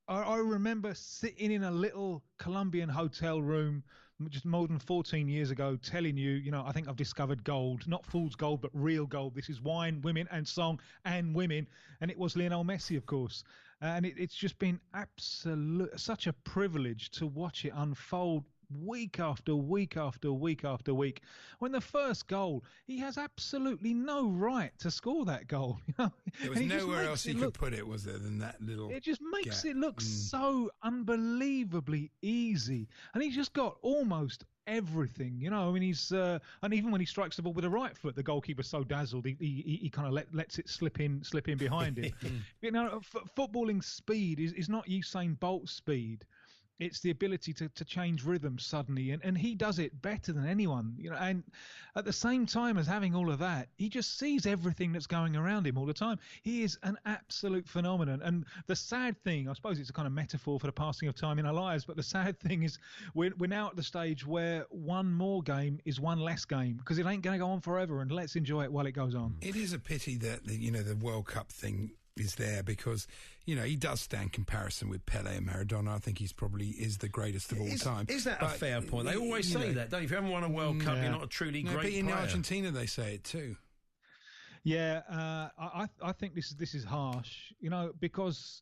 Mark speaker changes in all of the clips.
Speaker 1: I remember sitting in a little Colombian hotel room just more than 14 years ago telling you, I think I've discovered gold, not fool's gold, but real gold. This is wine, women and song and women. And it was Lionel Messi, of course. And it's just been such a privilege to watch it unfold week after week after week after week. When the first goal, he has absolutely no right to score that goal.
Speaker 2: There was nowhere else he could put it, was there, than that little
Speaker 1: It just makes
Speaker 2: gap.
Speaker 1: it look so unbelievably easy. And he's just got almost everything, he's and even when he strikes the ball with the right foot, the goalkeeper's so dazzled he kind of lets it slip in behind him. Footballing speed is not Usain Bolt speed. It's the ability to change rhythm suddenly, and he does it better than anyone. And at the same time as having all of that, he just sees everything that's going around him all the time. He is an absolute phenomenon. And the sad thing, I suppose it's a kind of metaphor for the passing of time in our lives, but the sad thing is we're now at the stage where one more game is one less game, because it ain't going to go on forever, and let's enjoy it while it goes on.
Speaker 2: It is a pity that the World Cup thing is there, because he does stand comparison with Pele and Maradona. I think he's probably is the greatest of all time.
Speaker 3: Is that a fair point? They always say that, don't you? If you haven't won a World Cup, you're not a truly great
Speaker 2: but in
Speaker 3: player.
Speaker 2: Argentina they say it too.
Speaker 1: Yeah, I think this is harsh, because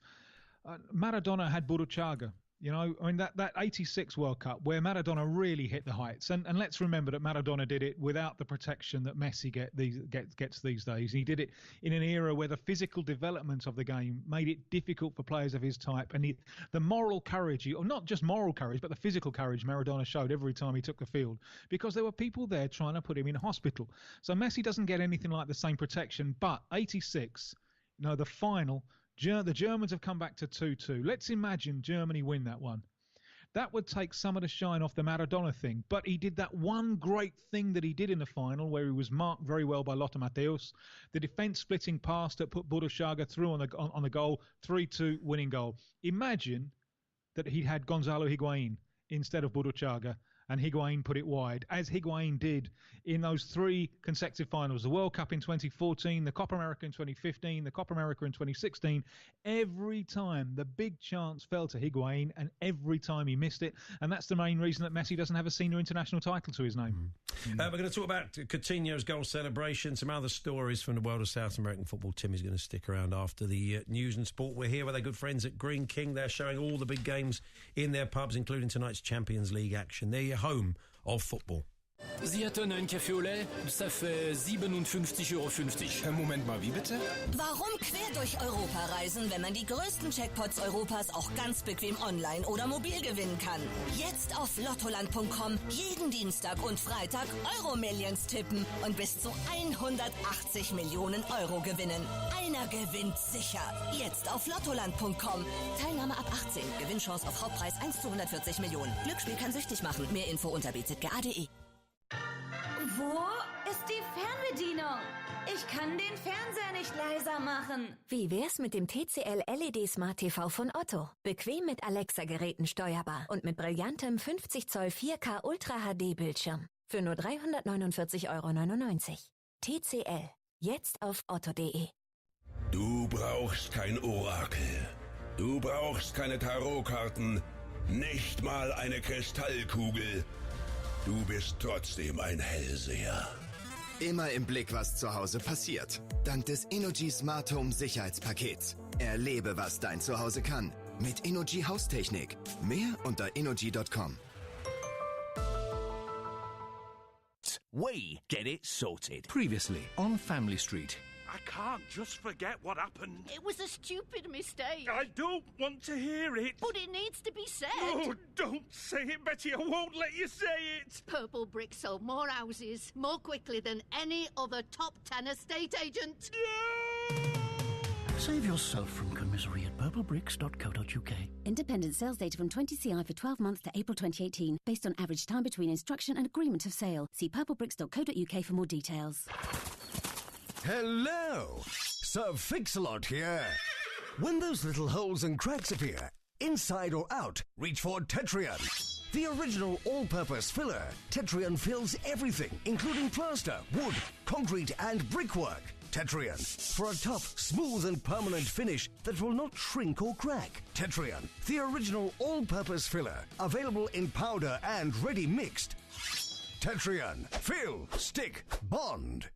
Speaker 1: Maradona had Burruchaga. That 86 World Cup where Maradona really hit the heights. And let's remember that Maradona did it without the protection that Messi gets these days. He did it in an era where the physical development of the game made it difficult for players of his type. And the moral courage, or not just moral courage, but the physical courage Maradona showed every time he took the field, because there were people there trying to put him in hospital. So Messi doesn't get anything like the same protection. But 86, the final, the Germans have come back to 2-2. Let's imagine Germany win that one. That would take some of the shine off the Maradona thing. But he did that one great thing that he did in the final, where he was marked very well by Lothar Matthäus. The defence-splitting pass that put Burruchaga through on the goal, 3-2 winning goal. Imagine that he'd had Gonzalo Higuain instead of Burruchaga, and Higuain put it wide, as Higuain did in those three consecutive finals: the World Cup in 2014, the Copa America in 2015, the Copa America in 2016. Every time the big chance fell to Higuain, and every time he missed it. And that's the main reason that Messi doesn't have a senior international title to his name.
Speaker 3: We're going to talk about Coutinho's goal celebration, some other stories from the world of South American football. Timmy's going to stick around after the news and sport. We're here with our good friends at Green King. They're showing all the big games in their pubs, including tonight's Champions League action. They're your home of football.
Speaker 4: Sie hätten einen Café au lait, ça fait 57,50 €.
Speaker 5: Moment mal, wie bitte?
Speaker 6: Warum quer durch Europa reisen, wenn man die größten Jackpots Europas auch ganz bequem online oder mobil gewinnen kann? Jetzt auf lottoland.com jeden Dienstag und Freitag Euro-Millions tippen und bis zu 180 Millionen € gewinnen. Einer gewinnt sicher. Jetzt auf lottoland.com. Teilnahme ab 18. Gewinnchance auf Hauptpreis 1:140 Millionen. Glücksspiel kann süchtig machen. Mehr Info unter bzga.de.
Speaker 7: Wo ist die Fernbedienung? Ich kann den Fernseher nicht leiser machen.
Speaker 8: Wie wär's mit dem TCL LED Smart TV von Otto? Bequem mit Alexa-Geräten steuerbar und mit brillantem 50 Zoll 4K Ultra HD Bildschirm. Für nur 349,99 €. TCL. Jetzt auf otto.de.
Speaker 9: Du brauchst kein Orakel. Du brauchst keine Tarotkarten. Nicht mal eine Kristallkugel. Du bist trotzdem ein Hellseher.
Speaker 10: Immer im Blick, was zu Hause passiert. Dank des Innogy Smart Home Sicherheitspakets. Erlebe, was dein Zuhause kann. Mit Innogy Haustechnik. Mehr unter innogy.com.
Speaker 11: We get it sorted.
Speaker 12: Previously on Family Street.
Speaker 13: I can't just forget what happened.
Speaker 14: It was a stupid mistake.
Speaker 13: I don't want to hear it.
Speaker 14: But it needs to be said.
Speaker 13: Oh, don't say it, Betty. I won't let you say it.
Speaker 14: Purple Brick sold more houses more quickly than any other top 10 estate agent.
Speaker 15: Save yourself from commisery at purplebricks.co.uk.
Speaker 16: Independent sales data from 20CI for 12 months to April 2018, based on average time between instruction and agreement of sale. See purplebricks.co.uk for more details.
Speaker 17: Hello! Sir Fix-a-Lot here. When those little holes and cracks appear, inside or out, reach for Tetrion. The original all-purpose filler. Tetrion fills everything, including plaster, wood, concrete and brickwork. Tetrian, for a tough, smooth and permanent finish that will not shrink or crack. Tetrian, the original all-purpose filler, available in powder and ready mixed. Tetrian, fill, stick, bond.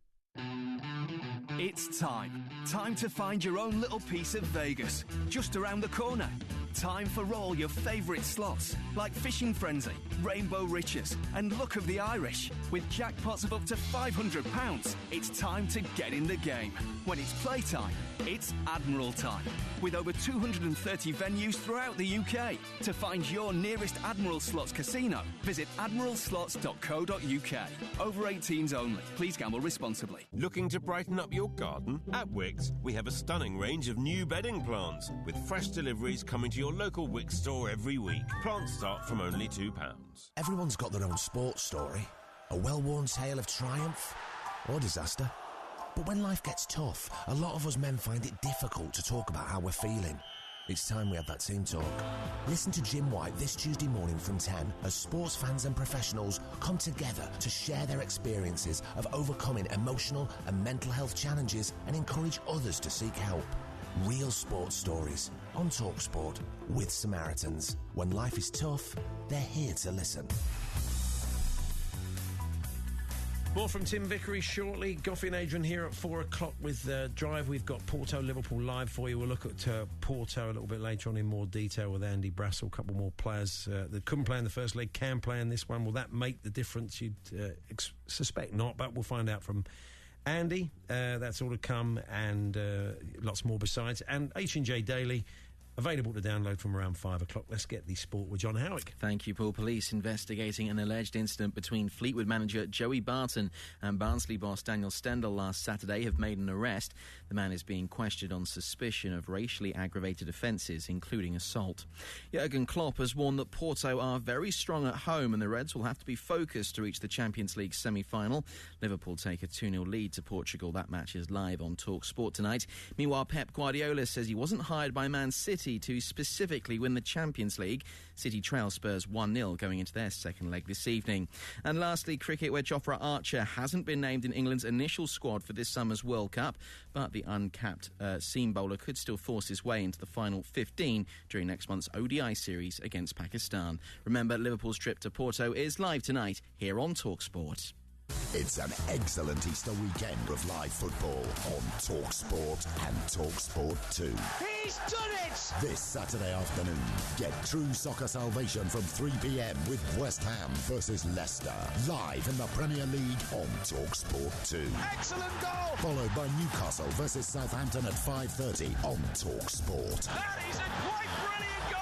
Speaker 5: It's time. Time to find your own little piece of Vegas, just around the corner. Time for all your favourite slots, like Fishing Frenzy, Rainbow Riches, and Luck of the Irish. With jackpots of up to £500, it's time to get in the game. When it's playtime, it's Admiral time. With over 230 venues throughout the UK. To find your nearest Admiral Slots casino, visit admiralslots.co.uk. Over 18s only. Please gamble responsibly.
Speaker 18: Looking to brighten up your garden? At Wickes, we have a stunning range of new bedding plants, with fresh deliveries coming to your local Wickes store every week. Plants start from only £2.
Speaker 19: Everyone's got their own sports story. A well-worn tale of triumph or disaster. But when life gets tough, a lot of us men find it difficult to talk about how we're feeling. It's time we had that team talk. Listen to Jim White this Tuesday morning from 10 as sports fans and professionals come together to share their experiences of overcoming emotional and mental health challenges and encourage others to seek help. Real sports stories on TalkSport with Samaritans. When life is tough, they're here to listen.
Speaker 3: More from Tim Vickery shortly. Goffey and Adrian here at 4 o'clock with Drive. We've got Porto, Liverpool live for you. We'll look at Porto a little bit later on in more detail with Andy Brassel. A couple more players that couldn't play in the first leg, can play in this one. Will that make the difference? You'd suspect not, but we'll find out from Andy. That's all to come, and lots more besides. And H&J Daily, available to download from around 5 o'clock. Let's get the sport with John Howick.
Speaker 20: Thank you, Paul. Police investigating an alleged incident between Fleetwood manager Joey Barton and Barnsley boss Daniel Stendhal last Saturday have made an arrest. The man is being questioned on suspicion of racially aggravated offences, including assault. Jurgen Klopp has warned that Porto are very strong at home and the Reds will have to be focused to reach the Champions League semi-final. Liverpool take a 2-0 lead to Portugal. That match is live on TalkSport tonight. Meanwhile, Pep Guardiola says he wasn't hired by Man City to specifically win the Champions League. City trail Spurs 1-0 going into their second leg this evening. And lastly, cricket, where Jofra Archer hasn't been named in England's initial squad for this summer's World Cup, but the uncapped seam bowler could still force his way into the final 15 during next month's ODI series against Pakistan. Remember, Liverpool's trip to Porto is live tonight here on TalkSport.
Speaker 21: It's an excellent Easter weekend of live football on TalkSport and TalkSport 2.
Speaker 22: He's done it!
Speaker 21: This Saturday afternoon, get true soccer salvation from 3 p.m. with West Ham versus Leicester. Live in the Premier League on TalkSport 2.
Speaker 22: Excellent goal!
Speaker 21: Followed by Newcastle versus Southampton at 5:30 on TalkSport.
Speaker 22: That is a quite brilliant goal!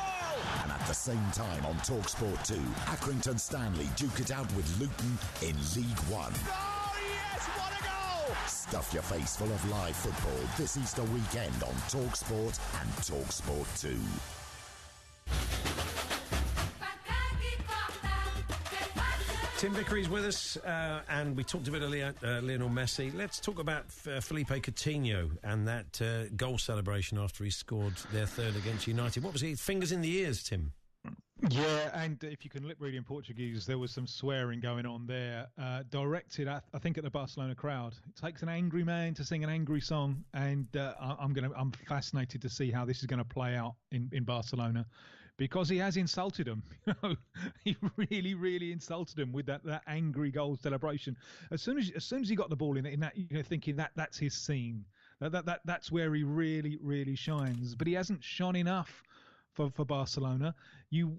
Speaker 21: And at the same time on TalkSport 2, Accrington Stanley duke it out with Luton in League One.
Speaker 22: Oh, yes, what a goal!
Speaker 21: Stuff your face full of live football this Easter weekend on TalkSport and TalkSport 2.
Speaker 3: Tim Vickery's with us, and we talked a bit about Lionel Messi. Let's talk about Felipe Coutinho and that goal celebration after he scored their third against United. What was it? Fingers in the ears, Tim.
Speaker 1: Yeah, and if you can lip read in Portuguese, there was some swearing going on there, directed at, I think, at the Barcelona crowd. It takes an angry man to sing an angry song, and I'm fascinated to see how this is going to play out in Barcelona, because he has insulted them. He really, really insulted them with that angry goal celebration. As soon as he got the ball in that, thinking that's his scene. That's where he really, really shines. But he hasn't shone enough for Barcelona. You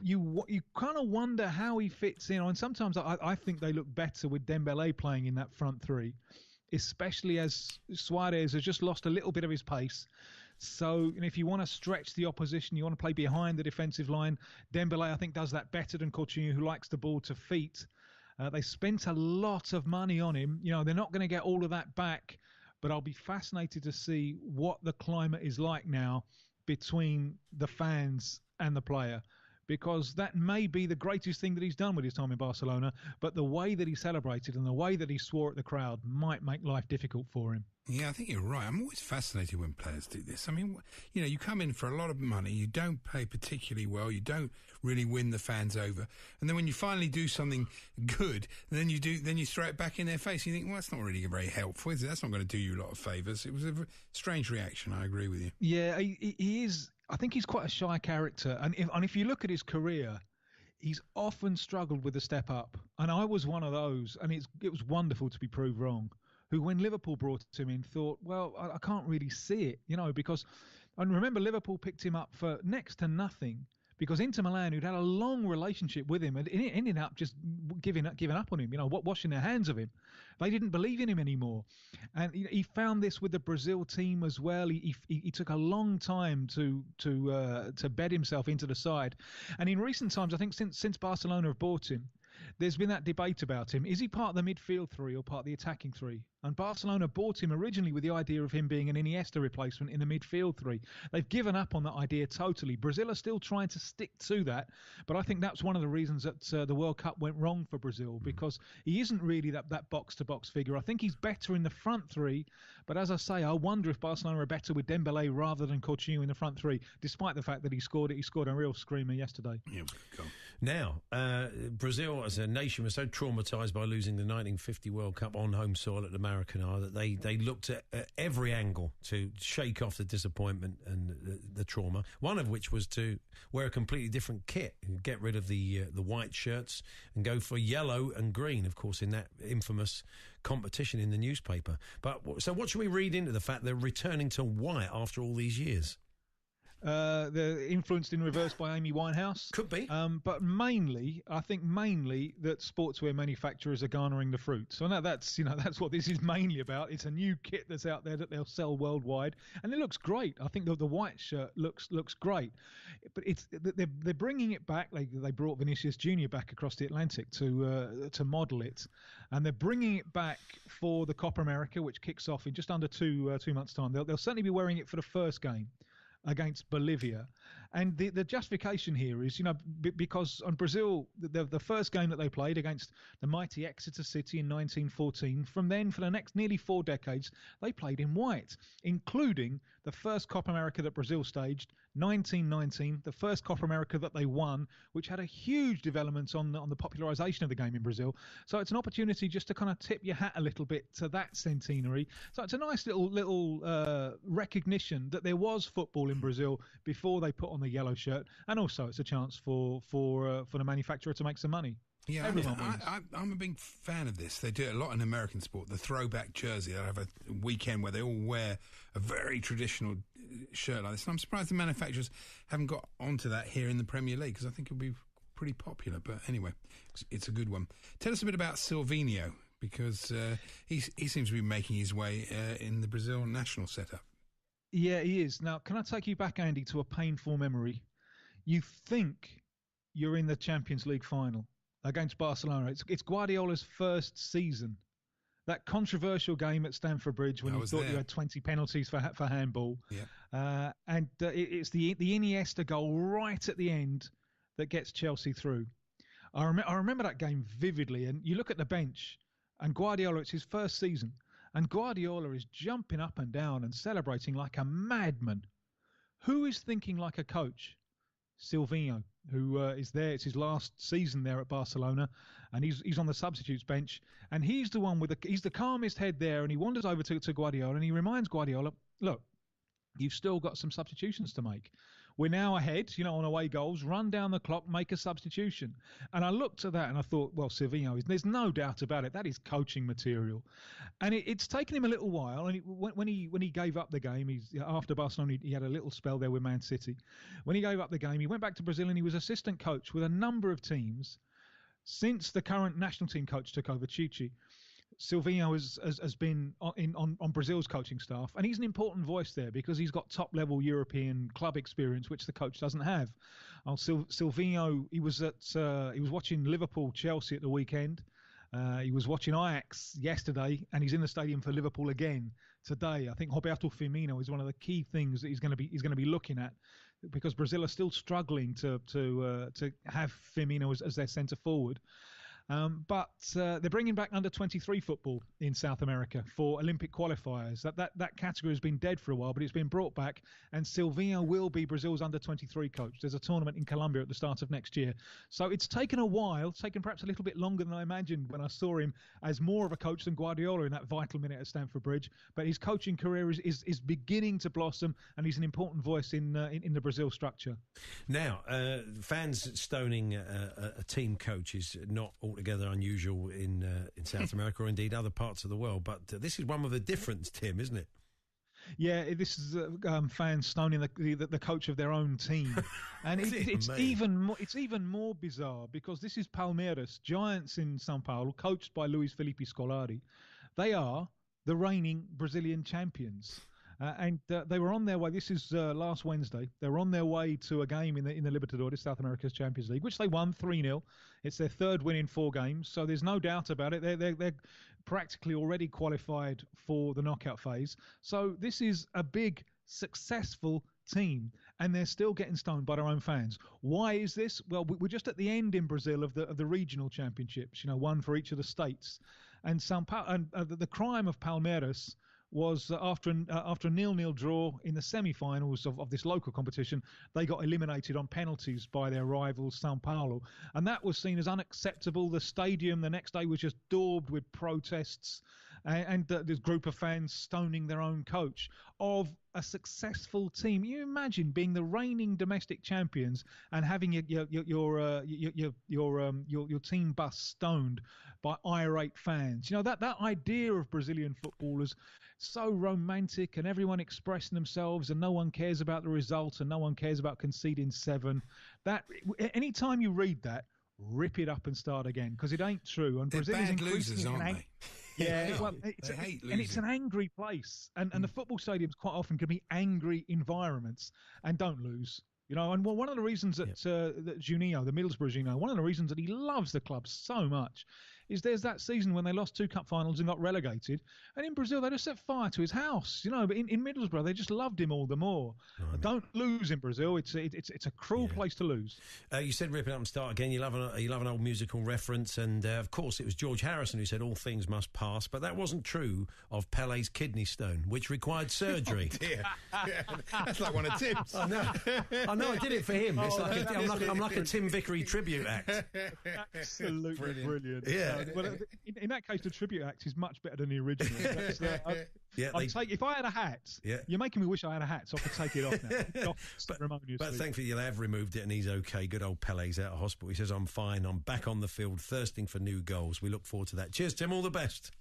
Speaker 1: kind of wonder how he fits in. And sometimes I think they look better with Dembele playing in that front three, especially as Suarez has just lost a little bit of his pace. So if you want to stretch the opposition, you want to play behind the defensive line, Dembele, I think, does that better than Coutinho, who likes the ball to feet. They spent a lot of money on him. They're not going to get all of that back, but I'll be fascinated to see what the climate is like now between the fans and the player, because that may be the greatest thing that he's done with his time in Barcelona, but the way that he celebrated and the way that he swore at the crowd might make life difficult for him.
Speaker 2: Yeah, I think you're right. I'm always fascinated when players do this. I mean, you know, you come in for a lot of money, you don't play particularly well, you don't really win the fans over, and then when you finally do something good, then you throw it back in their face. You think, well, that's not really very helpful, is it? That's not going to do you a lot of favours. It was a strange reaction. I agree with you.
Speaker 1: Yeah, he is. I think he's quite a shy character, and if you look at his career, he's often struggled with the step up, and I was one of those, and it was wonderful to be proved wrong. Who, when Liverpool brought him in, thought, well, I can't really see it, you know, because I remember Liverpool picked him up for next to nothing, because Inter Milan, who'd had a long relationship with him, and it ended up just giving up on him, you know, washing their hands of him. They didn't believe in him anymore. And he found this with the Brazil team as well. He took a long time to bed himself into the side. And in recent times, I think since Barcelona have bought him, there's been that debate about him. Is he part of the midfield three or part of the attacking three? And Barcelona bought him originally with the idea of him being an Iniesta replacement in the midfield three. They've given up on that idea totally. Brazil are still trying to stick to that, but I think that's one of the reasons that the World Cup went wrong for Brazil, because he isn't really that box-to-box figure. I think he's better in the front three, but as I say, I wonder if Barcelona are better with Dembele rather than Coutinho in the front three, despite the fact that he scored a real screamer yesterday.
Speaker 2: Yeah, go.
Speaker 3: Now, Brazil as a nation was so traumatised by losing the 1950 World Cup on home soil at the Maracanã that they looked at every angle to shake off the disappointment and the trauma, one of which was to wear a completely different kit and get rid of the white shirts and go for yellow and green, of course, in that infamous competition in the newspaper. So what should we read into the fact they're returning to white after all these years?
Speaker 1: They're influenced in reverse by Amy Winehouse.
Speaker 3: Could be.
Speaker 1: But I think mainly that sportswear manufacturers are garnering the fruit. So now that's what this is mainly about. It's a new kit that's out there that they'll sell worldwide, and it looks great. I think the white shirt looks great, but they're bringing it back. They brought Vinicius Jr. back across the Atlantic to model it, and they're bringing it back for the Copa America, which kicks off in just under 2 months' time. They'll certainly be wearing it for the first game against Bolivia, and the justification here is, because on Brazil, the first game that they played against the mighty Exeter City in 1914, from then for the next nearly 4 decades, they played in white, including the first Copa America that Brazil staged, 1919, the first Copa America that they won, which had a huge development on the popularisation of the game in Brazil. So it's an opportunity just to kind of tip your hat a little bit to that centenary. So it's a nice little recognition that there was football in Brazil before they put on the yellow shirt, and also it's a chance for the manufacturer to make some money.
Speaker 2: Yeah, I'm a big fan of this. They do it a lot in American sport. The throwback jersey. They have a weekend where they all wear a very traditional shirt like this. And I'm surprised the manufacturers haven't got onto that here in the Premier League, because I think it would be pretty popular. But anyway, it's a good one. Tell us a bit about Silvinho, because he seems to be making his way in the Brazil national setup.
Speaker 1: Yeah, he is. Now, can I take you back, Andy, to a painful memory? You think you're in the Champions League final against Barcelona. It's Guardiola's first season. That controversial game at Stamford Bridge when you thought you had 20 penalties for handball.
Speaker 2: Yeah.
Speaker 1: And it's the Iniesta goal right at the end that gets Chelsea through. I remember that game vividly. And you look at the bench, and Guardiola, it's his first season, and Guardiola is jumping up and down and celebrating like a madman. Who is thinking like a coach? Silvinho, who is there. It's his last season there at Barcelona, and he's on the substitutes bench, and he's the one he's the calmest head there, and he wanders over to Guardiola, and he reminds Guardiola, look, you've still got some substitutions to make. We're now ahead, on away goals. Run down the clock, make a substitution. And I looked at that and I thought, well, Silvinho, there's no doubt about it. That is coaching material. And it's taken him a little while. And when he gave up the game, after Barcelona, he had a little spell there with Man City. When he gave up the game, he went back to Brazil and he was assistant coach with a number of teams since the current national team coach took over, Chichi. Silvinho has been on Brazil's coaching staff, and he's an important voice there because he's got top-level European club experience, which the coach doesn't have. Silvinho, he was watching Liverpool-Chelsea at the weekend. He was watching Ajax yesterday, and he's in the stadium for Liverpool again today. I think Roberto Firmino is one of the key things that he's going to be looking at, because Brazil are still struggling to have Firmino as their centre forward. But they're bringing back under-23 football in South America for Olympic qualifiers. That category has been dead for a while, but it's been brought back, and Silvinho will be Brazil's under-23 coach. There's a tournament in Colombia at the start of next year. So it's taken a while, taken perhaps a little bit longer than I imagined when I saw him as more of a coach than Guardiola in that vital minute at Stamford Bridge. But his coaching career is beginning to blossom, and he's an important voice in the Brazil structure.
Speaker 3: Now, fans stoning a team coach is not altogether unusual in South America or indeed other parts of the world, but this is one with a difference, Tim, isn't it?
Speaker 1: Yeah, this is fans stoning the coach of their own team, and it's even more bizarre because this is Palmeiras, giants in São Paulo, coached by Luis Felipe Scolari. They are the reigning Brazilian champions. And they were on their way. This is last Wednesday. They were on their way to a game in the Libertadores, South America's Champions League, which they won 3-0. It's their third win in 4 games, so there's no doubt about it. They're practically already qualified for the knockout phase. So this is a big, successful team, and they're still getting stoned by their own fans. Why is this? Well, we're just at the end in Brazil of the regional championships. One for each of the states, and the crime of Palmeiras was after a 0-0 draw in the semi-finals of this local competition, they got eliminated on penalties by their rivals São Paulo, and that was seen as unacceptable. The stadium the next day was just daubed with protests, and this group of fans stoning their own coach of a successful team. You imagine being the reigning domestic champions and having your team bus stoned by irate fans. That idea of Brazilian football is so romantic, and everyone expressing themselves, and no one cares about the result, and no one cares about conceding 7. That anytime you read that, rip it up and start again, because it ain't true. And
Speaker 2: They're
Speaker 1: Brazil
Speaker 2: bad losers, aren't they?
Speaker 1: Yeah, well,
Speaker 2: they hate losing.
Speaker 1: And it's an angry place, and the football stadiums quite often can be angry environments, and don't lose. And one of the reasons that Juninho, the Middlesbrough Juninho, one of the reasons that he loves the club so much is there's that season when they lost 2 cup finals and got relegated, and in Brazil they just set fire to his house, but in Middlesbrough they just loved him all the more. Don't lose in Brazil. It's a cruel place to lose.
Speaker 3: You said rip it up and start again. You love an old musical reference, and of course it was George Harrison who said all things must pass, but that wasn't true of Pele's kidney stone, which required surgery.
Speaker 2: Oh dear. Yeah, that's like one of Tim's.
Speaker 3: I know I did it for him. It's I'm like a Tim Vickery tribute act.
Speaker 1: Absolutely brilliant.
Speaker 3: Yeah.
Speaker 1: Well, in that case, the tribute act is much better than the original. If I had a hat, you're making me wish I had a hat, so I could take it off now.
Speaker 3: But thankfully, they have removed it, and he's okay. Good old Pele's out of hospital. He says, I'm fine. I'm back on the field, thirsting for new goals. We look forward to that. Cheers, Tim. All the best.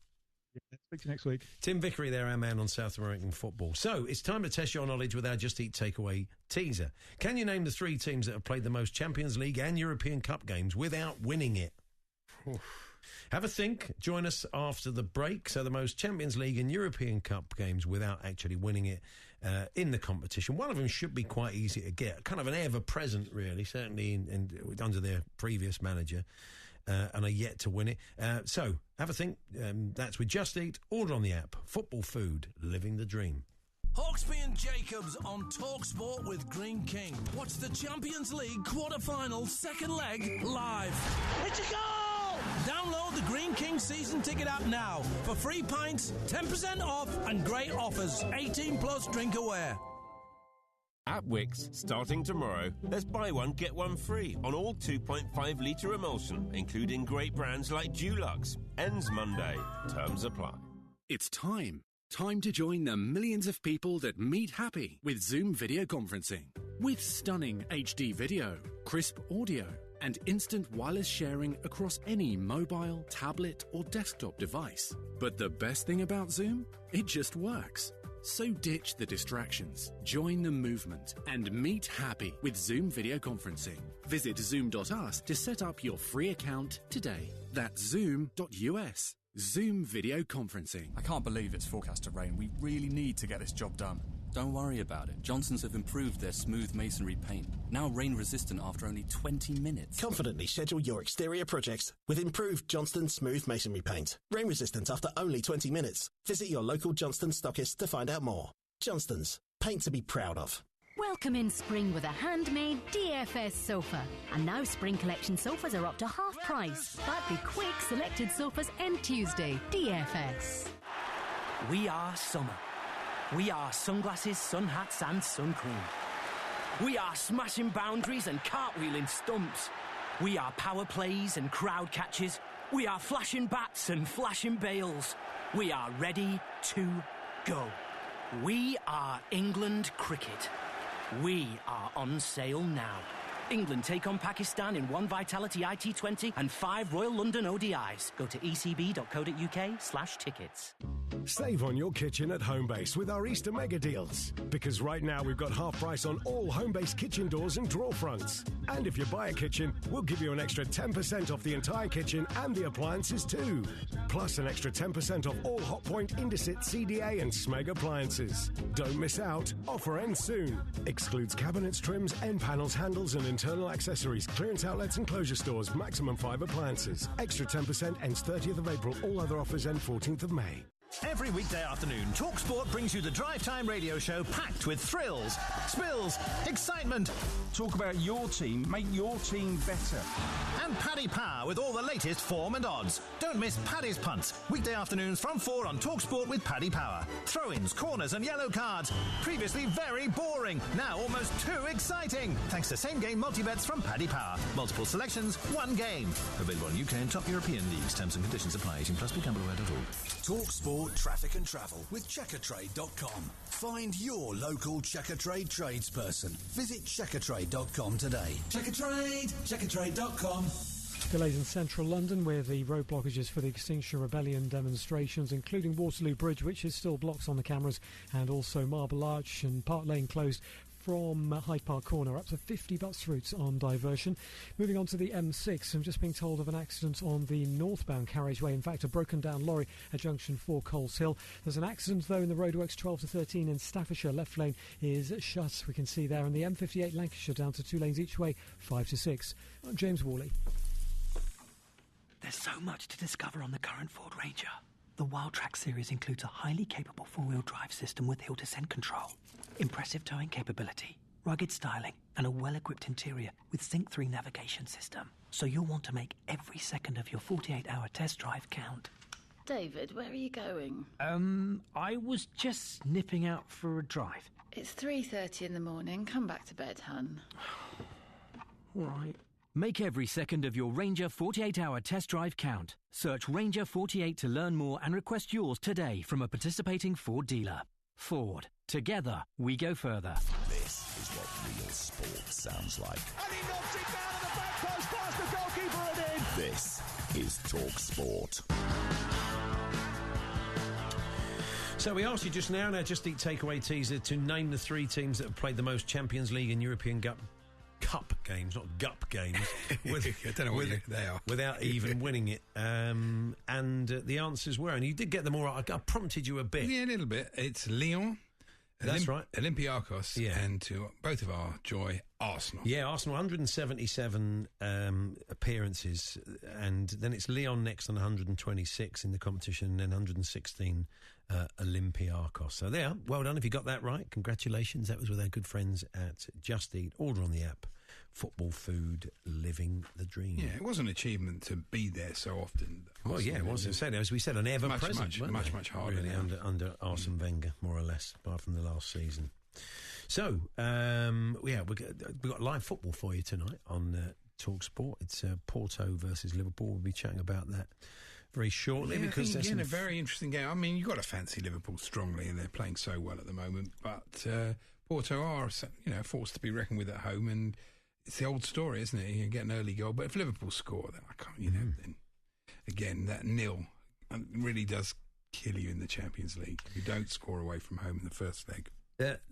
Speaker 1: Yeah, speak to you next week.
Speaker 3: Tim Vickery there, our man on South American football. So, it's time to test your knowledge with our Just Eat Takeaway teaser. Can you name the 3 teams that have played the most Champions League and European Cup games without winning it? Have a think. Join us after the break. So the most Champions League and European Cup games without actually winning it in the competition. One of them should be quite easy to get. Kind of an ever-present, really, certainly under their previous manager, and are yet to win it. So have a think. That's with Just Eat. Order on the app. Football Food. Living the dream.
Speaker 4: Hawksby and Jacobs on TalkSport with Green King. Watch the Champions League quarter-final second leg live. It's a goal! Download the Green King season ticket app now for free pints, 10% off and great offers. 18 plus drink aware.
Speaker 18: At Wickes, starting tomorrow, there's buy one, get one free on all 2.5 litre emulsion, including great brands like Dulux. Ends Monday. Terms apply.
Speaker 6: It's time. Time to join the millions of people that meet happy with Zoom video conferencing. With stunning HD video, crisp audio, and instant wireless sharing across any mobile, tablet, or desktop device. But the best thing about Zoom? It just works. So ditch the distractions, join the movement, and meet happy with Zoom video conferencing. Visit zoom.us to set up your free account today. That's zoom.us. Zoom video conferencing.
Speaker 23: I can't believe it's forecast to rain. We really need to get this job done.
Speaker 7: Don't worry about it. Johnson's have improved their smooth masonry paint. Now rain-resistant after only 20 minutes.
Speaker 8: Confidently schedule your exterior projects with improved Johnston Smooth Masonry Paint. Rain-resistant after only 20 minutes. Visit your local Johnston stockist to find out more. Johnston's. Paint to be proud of.
Speaker 16: Welcome in spring with a handmade DFS sofa. And now spring collection sofas are up to half price. But be quick, selected sofas end Tuesday. DFS.
Speaker 23: We are summer. We are sunglasses, sun hats and sun cream. We are smashing boundaries and cartwheeling stumps. We are power plays and crowd catches. We are flashing bats and flashing bails. We are ready to go. We are England cricket. We are on sale now. England take on Pakistan in 1 Vitality IT20 and 5 Royal London ODIs. Go to ecb.co.uk/tickets.
Speaker 17: Save on your kitchen at Homebase with our Easter mega deals. Because right now we've got half price on all Homebase kitchen doors and drawer fronts. And if you buy a kitchen, we'll give you an extra 10% off the entire kitchen and the appliances too. Plus an extra 10% off all Hotpoint, Indesit, CDA and Smeg appliances. Don't miss out. Offer ends soon. Excludes cabinets, trims, end panels, handles and internal accessories. Clearance outlets and closure stores. Maximum 5 appliances. Extra 10% ends 30th of April. All other offers end 14th of May.
Speaker 24: Every weekday afternoon, TalkSport brings you the Drive Time radio show packed with thrills, spills, excitement.
Speaker 25: Talk about your team, make your team better.
Speaker 24: And Paddy Power with all the latest form and odds. Don't miss Paddy's Punts. Weekday afternoons from 4 on TalkSport with Paddy Power. Throw-ins, corners and yellow cards. Previously very boring. Now almost too exciting. Thanks to same-game multi-bets from Paddy Power. Multiple selections, one game. Available in UK and top European leagues. Terms and conditions apply. 18+ BeGambleAware.org.
Speaker 26: TalkSport Traffic and Travel with Checkertrade.com. Find your local Checkertrade tradesperson. Visit Checkertrade.com today. Checkertrade.com.
Speaker 27: Delays in central London with the road blockages for the Extinction Rebellion demonstrations, including Waterloo Bridge, which is still blocked on the cameras, and also Marble Arch and Park Lane closed from Hyde Park Corner. Up to 50 bus routes on diversion. Moving on to the M6, I'm just being told of an accident on the northbound carriageway. In fact, a broken down lorry at junction 4 Coles Hill. There's an accident though in the roadworks 12 to 13 in Staffordshire. Left lane is shut, we can see there. And the M58 Lancashire down to 2 lanes each way, 5 to 6. I'm James Worley.
Speaker 15: There's so much to discover on the current Ford Ranger. The Wild Track series includes a highly capable four-wheel drive system with hill descent control, impressive towing capability, rugged styling, and a well-equipped interior with Sync 3 navigation system. So you'll want to make every second of your 48-hour test drive count.
Speaker 28: David, where are you going?
Speaker 15: I was just nipping out for a drive.
Speaker 28: It's 3:30 in the morning. Come back to bed, hun.
Speaker 15: All right.
Speaker 29: Make every second of your Ranger 48-hour test drive count. Search Ranger 48 to learn more and request yours today from a participating Ford dealer. Ford. Together, we go further.
Speaker 21: This is what real sport sounds like.
Speaker 22: And he knocks it down at the back post past the goalkeeper and in.
Speaker 21: This is Talk Sport.
Speaker 3: So we asked you just now, Just Eat Takeaway Teaser, to name the 3 teams that have played the most Champions League and European Cup games, not GUP games.
Speaker 2: I don't know what they are.
Speaker 3: Without even winning it. And the answers were, and you did get them all right. I prompted you a bit.
Speaker 2: Yeah, a little bit. It's Lyon.
Speaker 3: That's right.
Speaker 2: Olympiacos, and to both of our joy, Arsenal.
Speaker 3: Yeah, Arsenal, 177 appearances, and then it's Lyon next on 126 in the competition, and then 116 Olympiacos. So there, well done if you got that right. Congratulations. That was with our good friends at Just Eat. Order on the app. Football, food, living the dream.
Speaker 2: Yeah, it was an achievement to be there so often.
Speaker 3: Well, yeah, it was. As we said, an ever-present.
Speaker 2: Much harder.
Speaker 3: Really, under Arsene Wenger, more or less, apart from the last season. So, we've got live football for you tonight on Talk Sport. It's Porto versus Liverpool. We'll be chatting about that very shortly.
Speaker 2: Yeah,
Speaker 3: because
Speaker 2: again, a very interesting game. I mean, you've got to fancy Liverpool strongly, and they're playing so well at the moment. But Porto are, forced to be reckoned with at home, and it's the old story, isn't it? You get an early goal, but if Liverpool score, then I can't. Then again, that nil really does kill you in the Champions League. You don't score away from home in the first leg.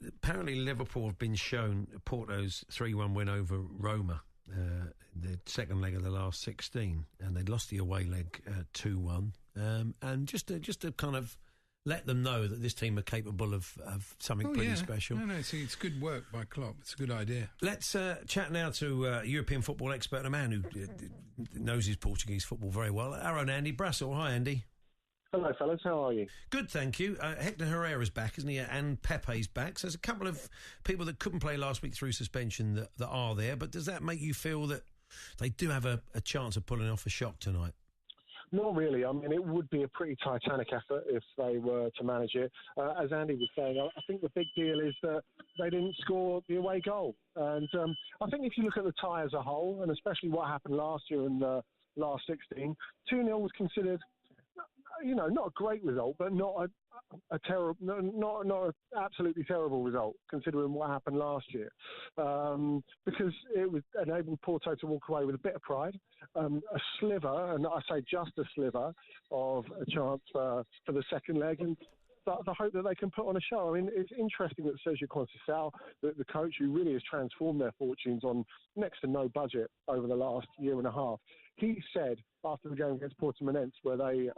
Speaker 3: Apparently, Liverpool have been shown Porto's 3-1 win over Roma. The second leg of the last 16, and they'd lost the away leg 2-1. And just to kind of let them know that this team are capable of something pretty special.
Speaker 2: No, it's good work by Klopp. It's a good idea.
Speaker 3: Let's chat now to European football expert and a man who knows his Portuguese football very well, our own Andy Brassel. Hi, Andy.
Speaker 5: Hello, fellas. How are you?
Speaker 3: Good, thank you. Hector Herrera's back, isn't he? And Pepe's back. So there's a couple of people that couldn't play last week through suspension that are there. But does that make you feel that they do have a chance of pulling off a shock tonight?
Speaker 5: Not really. I mean, it would be a pretty titanic effort if they were to manage it. As Andy was saying, I think the big deal is that they didn't score the away goal. And I think if you look at the tie as a whole, and especially what happened last year in the last 16, 2-0 was considered, not a great result, but not a terrible, not an absolutely terrible result considering what happened last year, because it was enabled Porto to walk away with a bit of pride, a sliver, and I say just a sliver of a chance for the second leg, and the hope that they can put on a show. I mean, it's interesting that Sergio Conceição, the coach who really has transformed their fortunes on next to no budget over the last year and a half, he said after the game against Portimonense, where they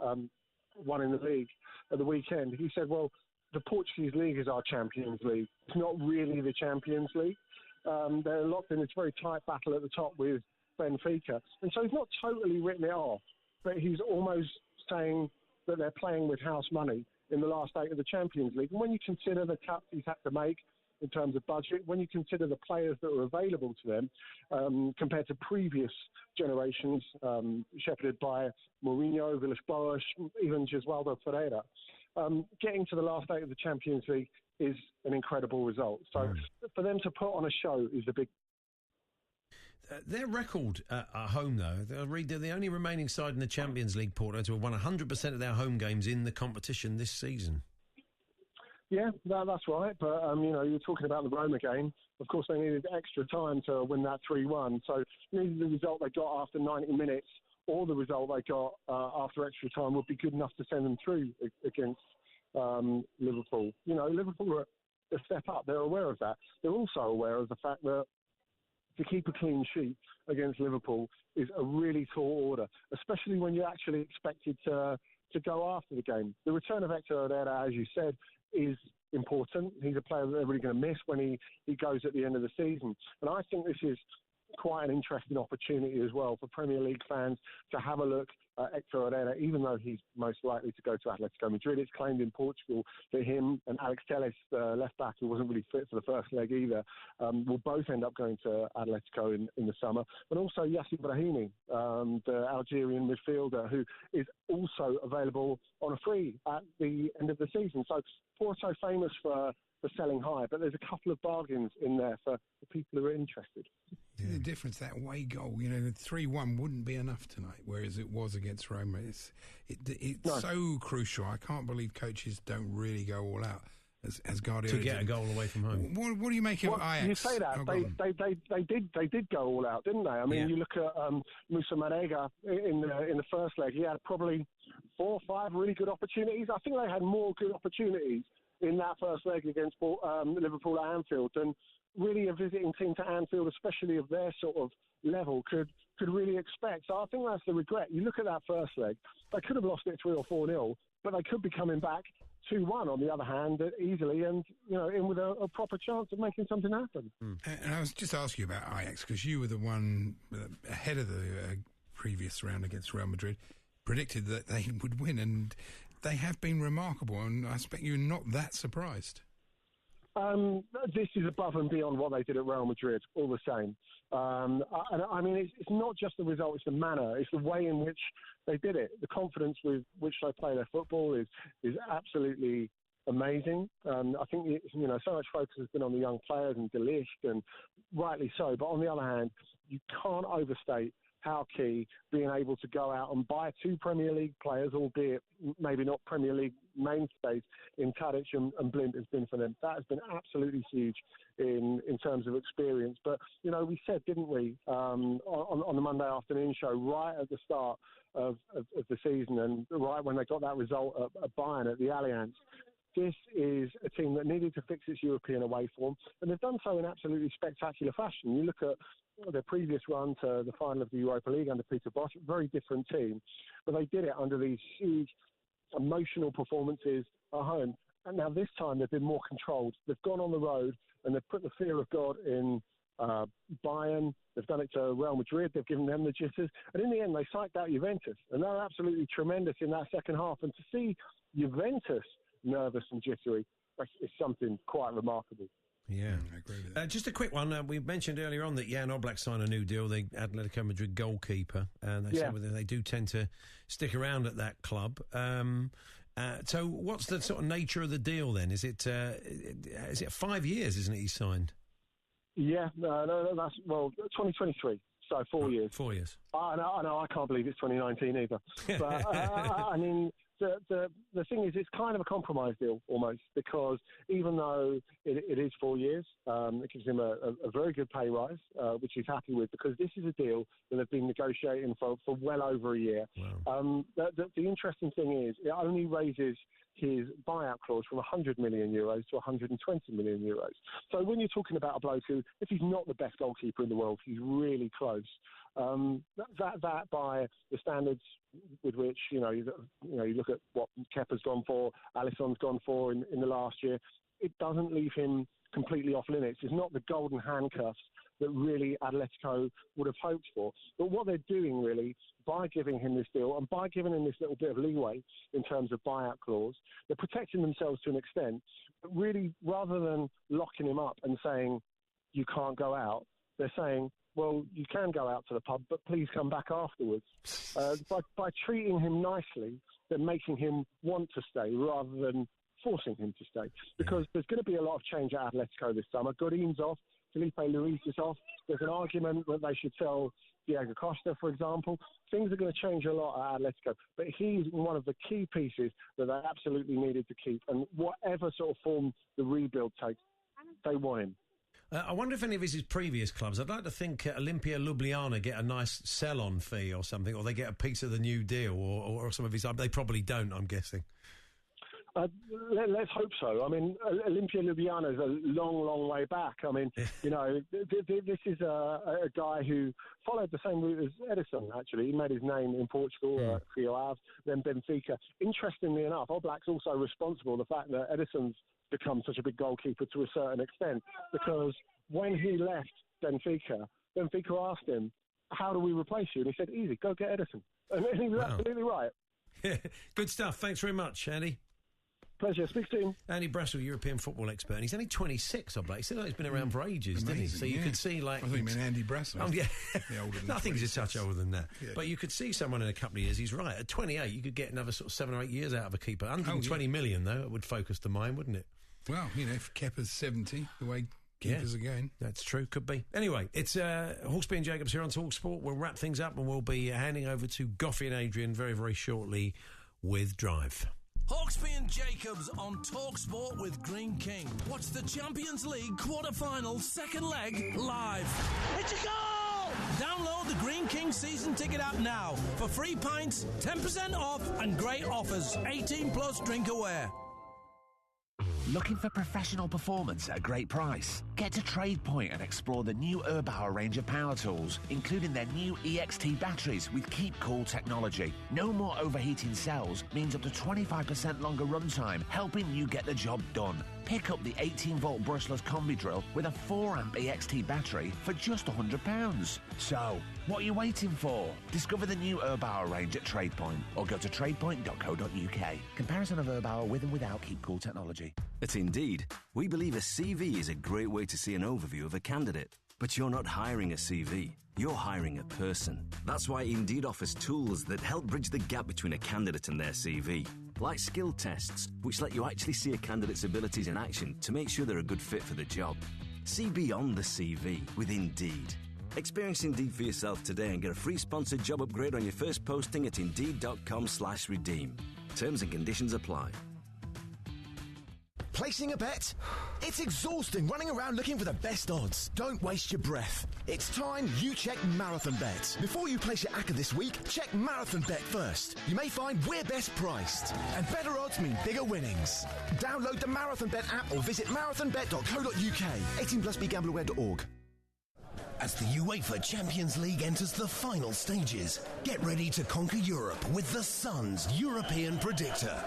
Speaker 5: won in the league at the weekend, he said, well, the Portuguese league is our Champions League. It's not really the Champions League. They're locked in this very tight battle at the top with Benfica. And so he's not totally written it off, but he's almost saying that they're playing with house money in the last 8 of the Champions League. And when you consider the cuts he's had to make in terms of budget, when you consider the players that are available to them compared to previous generations, shepherded by Mourinho, Villas-Boas, even Gesualdo Ferreira, getting to the last 8 of the Champions League is an incredible result. So for them to put on a show is the big...
Speaker 3: Their record at home, though, I read they're the only remaining side in the Champions League, Porto, to have won 100% of their home games in the competition this season.
Speaker 5: Yeah, that's right. But, you're talking about the Roma game. Of course, they needed extra time to win that 3-1. So neither the result they got after 90 minutes or the result they got after extra time would be good enough to send them through against Liverpool. Liverpool are a step up. They're aware of that. They're also aware of the fact that to keep a clean sheet against Liverpool is a really tall order, especially when you're actually expected to go after the game. The return of Hector Herrera, as you said, is important. He's a player that they're really going to miss when he goes at the end of the season. And I think this is quite an interesting opportunity as well for Premier League fans to have a look at Hector Herrera, even though he's most likely to go to Atletico Madrid. It's claimed in Portugal that him and Alex Telles, the left-back, who wasn't really fit for the first leg either, will both end up going to Atletico in the summer. And also Yasser Brahimi, the Algerian midfielder, who is also available on a free at the end of the season. So Porto famous for selling high, but there's a couple of bargains in there for people who are interested.
Speaker 2: The difference, that away goal, the 3-1 wouldn't be enough tonight, whereas it was against Roma. It's so crucial. I can't believe coaches don't really go all out as Guardiola
Speaker 3: to get a goal away from home.
Speaker 2: What do you make of Ajax?
Speaker 5: You say that they did go all out, didn't they? I mean, you look at Moussa Marega in the first leg. He had probably 4 or 5 really good opportunities. I think they had more good opportunities in that first leg against Liverpool at Anfield than really a visiting team to Anfield, especially of their sort of level, could really expect. So I think that's the regret. You look at that first leg, they could have lost it 3 or 4-0, but they could be coming back 2-1 on the other hand easily, and in with a proper chance of making something happen.
Speaker 2: And I was just asking you about Ajax because you were the one ahead of the previous round against Real Madrid, predicted that they would win, and they have been remarkable, and I expect you're not that surprised.
Speaker 5: This is above and beyond what they did at Real Madrid, all the same. I mean, it's not just the result, it's the manner, it's the way in which they did it. The confidence with which they play their football is absolutely amazing. I think, so much focus has been on the young players and De Ligt, and rightly so. But on the other hand, you can't overstate how key being able to go out and buy 2 Premier League players, albeit maybe not Premier League mainstays, in Tadic and Blind has been for them. That has been absolutely huge in terms of experience. But, we said, didn't we, on the Monday afternoon show, right at the start of the season and right when they got that result at Bayern at the Allianz, this is a team that needed to fix its European away form, and they've done so in absolutely spectacular fashion. You look at their previous run to the final of the Europa League under Peter Bosz, very different team, but they did it under these huge emotional performances at home. And now this time they've been more controlled. They've gone on the road and they've put the fear of God in Bayern. They've done it to Real Madrid. They've given them the jitters. And in the end, they psyched out Juventus. And they're absolutely tremendous in that second half. And to see Juventus nervous and jittery is something quite remarkable.
Speaker 3: Yeah, I agree with that. Just a quick one. We mentioned earlier on that Jan Oblak signed a new deal, the Atletico Madrid goalkeeper, and they said they do tend to stick around at that club. So what's the sort of nature of the deal then? Is it 5 years, isn't it, he signed?
Speaker 5: Yeah, no, that's, 2023, so 4 years.
Speaker 3: 4 years.
Speaker 5: I know, I can't believe it's 2019 either. But, I mean... The thing is, it's kind of a compromise deal almost, because even though it is 4 years, it gives him a very good pay rise, which he's happy with, because this is a deal that they've been negotiating for well over a year. Wow. The interesting thing is, it only raises his buyout clause from 100 million euros to 120 million euros. So when you're talking about a bloke who, if he's not the best goalkeeper in the world, he's really close. That by the standards with which you look at what Kepa's gone for, Alisson's gone for in the last year, it doesn't leave him completely off limits. It's not the golden handcuffs that really Atletico would have hoped for. But what they're doing really, by giving him this deal and by giving him this little bit of leeway in terms of buyout clause, they're protecting themselves to an extent. But really, rather than locking him up and saying, you can't go out, they're saying, well, you can go out to the pub, but please come back afterwards. By treating him nicely, they're making him want to stay rather than forcing him to stay. Because there's going to be a lot of change at Atletico this summer. Godin's off, Felipe Luis is off. There's an argument that they should sell Diego Costa, for example. Things are going to change a lot at Atletico. But he's one of the key pieces that they absolutely needed to keep. And whatever sort of form the rebuild takes, they want him.
Speaker 3: I wonder if any of his previous clubs, I'd like to think Olimpia Ljubljana get a nice sell-on fee or something, or they get a piece of the new deal, or some of his... They probably don't, I'm guessing.
Speaker 5: Let's hope so. I mean, Olimpia Ljubljana is a long way back. I mean, this is a guy who followed the same route as Edison, actually. He made his name in Portugal, Rio Ave, then Benfica. Interestingly enough, Oblak's also responsible for the fact that Edison's become such a big goalkeeper to a certain extent, because when he left Benfica asked him, how do we replace you? And he said, easy, go get Edison. And he was absolutely right.
Speaker 3: Good stuff. Thanks very much, Andy.
Speaker 5: Pleasure. Speak soon.
Speaker 3: Andy Brassel, European football expert. And he's only 26, Oblak. He seems like he's been around for ages, didn't he? So you could see, like...
Speaker 2: I thought you meant Andy Brassel.
Speaker 3: Oh, yeah.
Speaker 2: Older than
Speaker 3: I think he's a touch older than that.
Speaker 2: Yeah.
Speaker 3: But you could see someone in a couple of years. He's right. At 28, you could get another sort of 7 or 8 years out of a keeper. 120 million, though, it would focus the mind, wouldn't it?
Speaker 2: Well, if Kepa's 70, the way keepers are going.
Speaker 3: That's true, could be. Anyway, it's Hawksby and Jacobs here on TalkSport. We'll wrap things up and we'll be handing over to Goffey and Adrian very, very shortly with Drive.
Speaker 4: Hawksby and Jacobs on TalkSport with Green King. Watch the Champions League quarter-final second leg live. It's a goal! Download the Green King season ticket app now for free pints, 10% off and great offers. 18 plus drink aware.
Speaker 1: Looking for professional performance at a great price? Get to TradePoint and explore the new Erbauer range of power tools, including their new EXT batteries with Keep Cool technology. No more overheating cells means up to 25% longer runtime, helping you get the job done. Pick up the 18-volt brushless combi drill with a 4-amp EXT battery for just £100. So, what are you waiting for? Discover the new Erbauer range at TradePoint or go to tradepoint.co.uk. Comparison of Erbauer with and without Keep Cool technology.
Speaker 9: At Indeed, we believe a CV is a great way to see an overview of a candidate. But you're not hiring a CV, you're hiring a person. That's why Indeed offers tools that help bridge the gap between a candidate and their CV. Like skill tests, which let you actually see a candidate's abilities in action to make sure they're a good fit for the job. See beyond the CV with Indeed. Experience Indeed for yourself today and get a free sponsored job upgrade on your first posting at Indeed.com/redeem. Terms and conditions apply.
Speaker 10: Placing a bet? It's exhausting running around looking for the best odds. Don't waste your breath. It's time you check Marathon Bet. Before you place your ACCA this week, check Marathon Bet first. You may find we're best priced. And better odds mean bigger winnings. Download the Marathon Bet app or visit marathonbet.co.uk. 18+BGamblerAware.org.
Speaker 11: As the UEFA Champions League enters the final stages, get ready to conquer Europe with The Sun's European Predictor.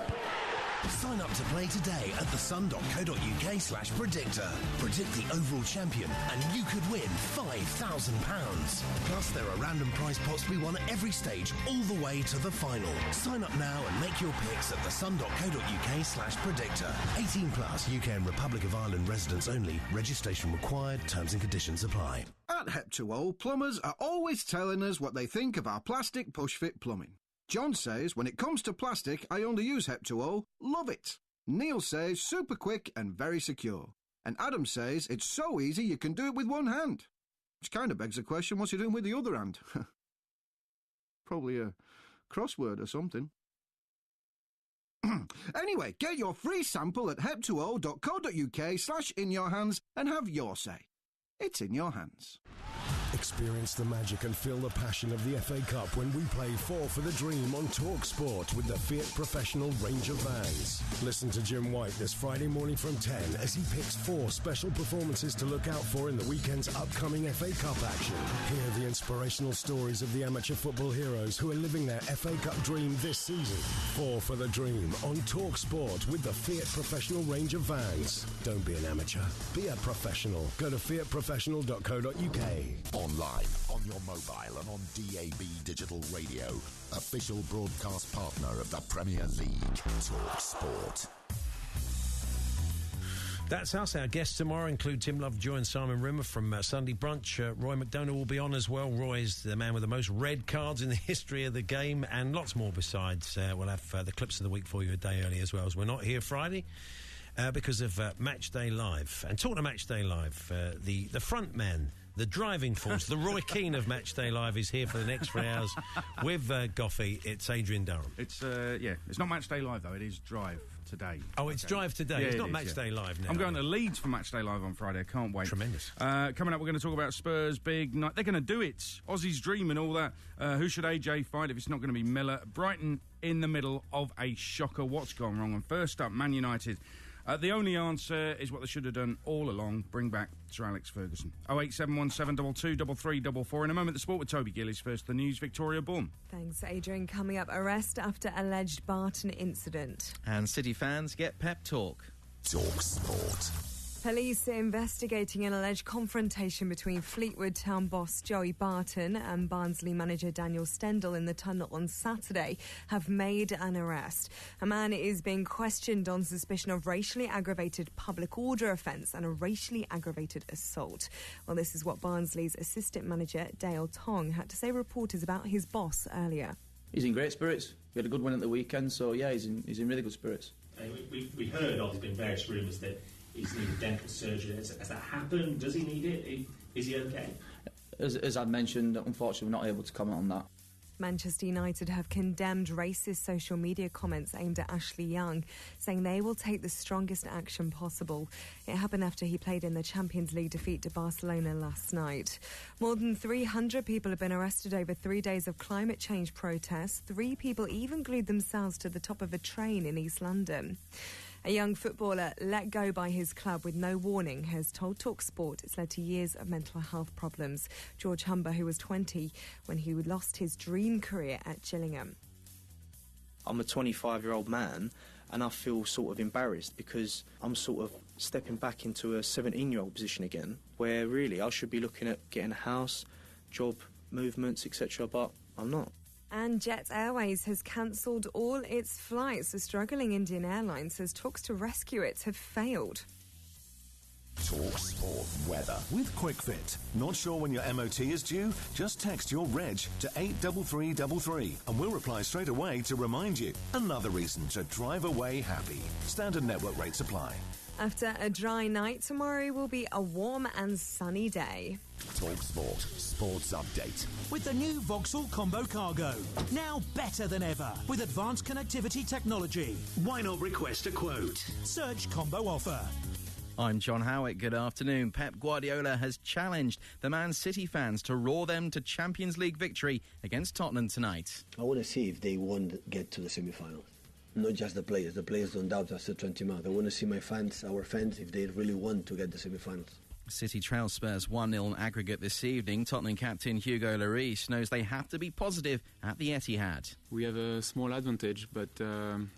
Speaker 11: Sign up to play today at thesun.co.uk/predictor. Predict the overall champion and you could win £5,000. Plus, there are random prize pots to be won at every stage, all the way to the final. Sign up now and make your picks at thesun.co.uk/predictor. 18 plus, UK and Republic of Ireland residents only. Registration required. Terms and conditions apply.
Speaker 6: At Hep2O, plumbers are always telling us what they think of our plastic push-fit plumbing. John says, when it comes to plastic, I only use Hep2O. Love it. Neil says, super quick and very secure. And Adam says, it's so easy you can do it with one hand. Which kind of begs the question, what's he doing with the other hand? Probably a crossword or something. Anyway, get your free sample at hep2o.co.uk/inyourhands and have your say. It's in your hands.
Speaker 7: Experience the magic and feel the passion of the FA Cup when we play 4 for the Dream on Talk Sport with the Fiat Professional range of vans. Listen to Jim White this Friday morning from 10 as he picks 4 special performances to look out for in the weekend's upcoming FA Cup action. Hear the inspirational stories of the amateur football heroes who are living their FA Cup dream this season. 4 for the Dream on Talk Sport with the Fiat Professional range of vans. Don't be an amateur, be a professional. Go to fiatprofessional.co.uk.
Speaker 21: Online, on your mobile and on DAB Digital Radio. Official broadcast partner of the Premier League. Talk Sport.
Speaker 3: That's us. Our guests tomorrow include Tim Lovejoy and Simon Rimmer from Sunday Brunch. Roy McDonough will be on as well. Roy is the man with the most red cards in the history of the game, and lots more besides. We'll have the clips of the week for you a day early as well, as we're not here Friday. Because of Match Day Live. And talking of Match Day Live, the front man, the driving force, the Roy Keane of Match Day Live is here for the next 3 hours with Goffey. It's Adrian Durham.
Speaker 25: It's not Match Day Live though. It is Drive today.
Speaker 3: Oh, it's Drive today.
Speaker 25: Yeah,
Speaker 3: it's not Match Day Live now.
Speaker 25: I'm going to Leeds for Match Day Live on Friday. I can't wait.
Speaker 3: Tremendous.
Speaker 25: Coming up, we're going to talk about Spurs big night. They're going to do it. Aussie's dream and all that. Who should AJ fight if it's not going to be Miller? Brighton in the middle of a shocker. What's gone wrong? And first up, Man United. The only answer is what they should have done all along. Bring back Sir Alex Ferguson. 08717 22 In a moment, the sport with Toby Gillies. First, the news. Victoria Bourne.
Speaker 8: Thanks, Adrian. Coming up, arrest after alleged Barton incident.
Speaker 12: And City fans get pep talk.
Speaker 21: Talk Sport.
Speaker 8: Police are investigating an alleged confrontation between Fleetwood Town boss Joey Barton and Barnsley manager Daniel Stendhal in the tunnel on Saturday have made an arrest. A man is being questioned on suspicion of racially aggravated public order offence and a racially aggravated assault. Well, this is what Barnsley's assistant manager Dale Tong had to say to reporters about his boss earlier.
Speaker 13: He's in great spirits. We had a good win at the weekend, so yeah, he's in really good spirits.
Speaker 14: We heard of, there's been various rumours that he's needed dental surgery. Has that happened? Does he need it? Is he okay?
Speaker 13: As I'd mentioned, unfortunately, we're not able to comment on that.
Speaker 8: Manchester United have condemned racist social media comments aimed at Ashley Young, saying they will take the strongest action possible. It happened after he played in the Champions League defeat to Barcelona last night. More than 300 people have been arrested over 3 days of climate change protests. 3 people even glued themselves to the top of a train in East London. A young footballer let go by his club with no warning has told TalkSport it's led to years of mental health problems. George Humber, who was 20 when he lost his dream career at Gillingham.
Speaker 18: I'm a 25-year-old man and I feel sort of embarrassed because I'm sort of stepping back into a 17-year-old position again where really I should be looking at getting a house, job, movements, etc., but I'm not.
Speaker 8: And Jet Airways has cancelled all its flights. The struggling Indian Airlines says talks to rescue it have failed.
Speaker 21: Talk Sport weather.
Speaker 19: With QuickFit. Not sure when your MOT is due? Just text your reg to 83333 and we'll reply straight away to remind you. Another reason to drive away happy. Standard network rates apply.
Speaker 8: After a dry night, tomorrow will be a warm and sunny day.
Speaker 21: Talk Sport. Sports update.
Speaker 20: With the new Vauxhall Combo Cargo. Now better than ever. With advanced connectivity technology. Why not request a quote? Search Combo Offer.
Speaker 12: I'm John Howitt. Good afternoon. Pep Guardiola has challenged the Man City fans to roar them to Champions League victory against Tottenham tonight.
Speaker 30: I want to see if they won't get to the semi-finals. Not just the players. The players don't doubt us at 20 months. I want to see my fans, our fans, if they really want to get the semi-finals.
Speaker 12: City trail Spurs 1-0 aggregate this evening. Tottenham captain Hugo Lloris knows they have to be positive at the Etihad.
Speaker 15: We have a small advantage, but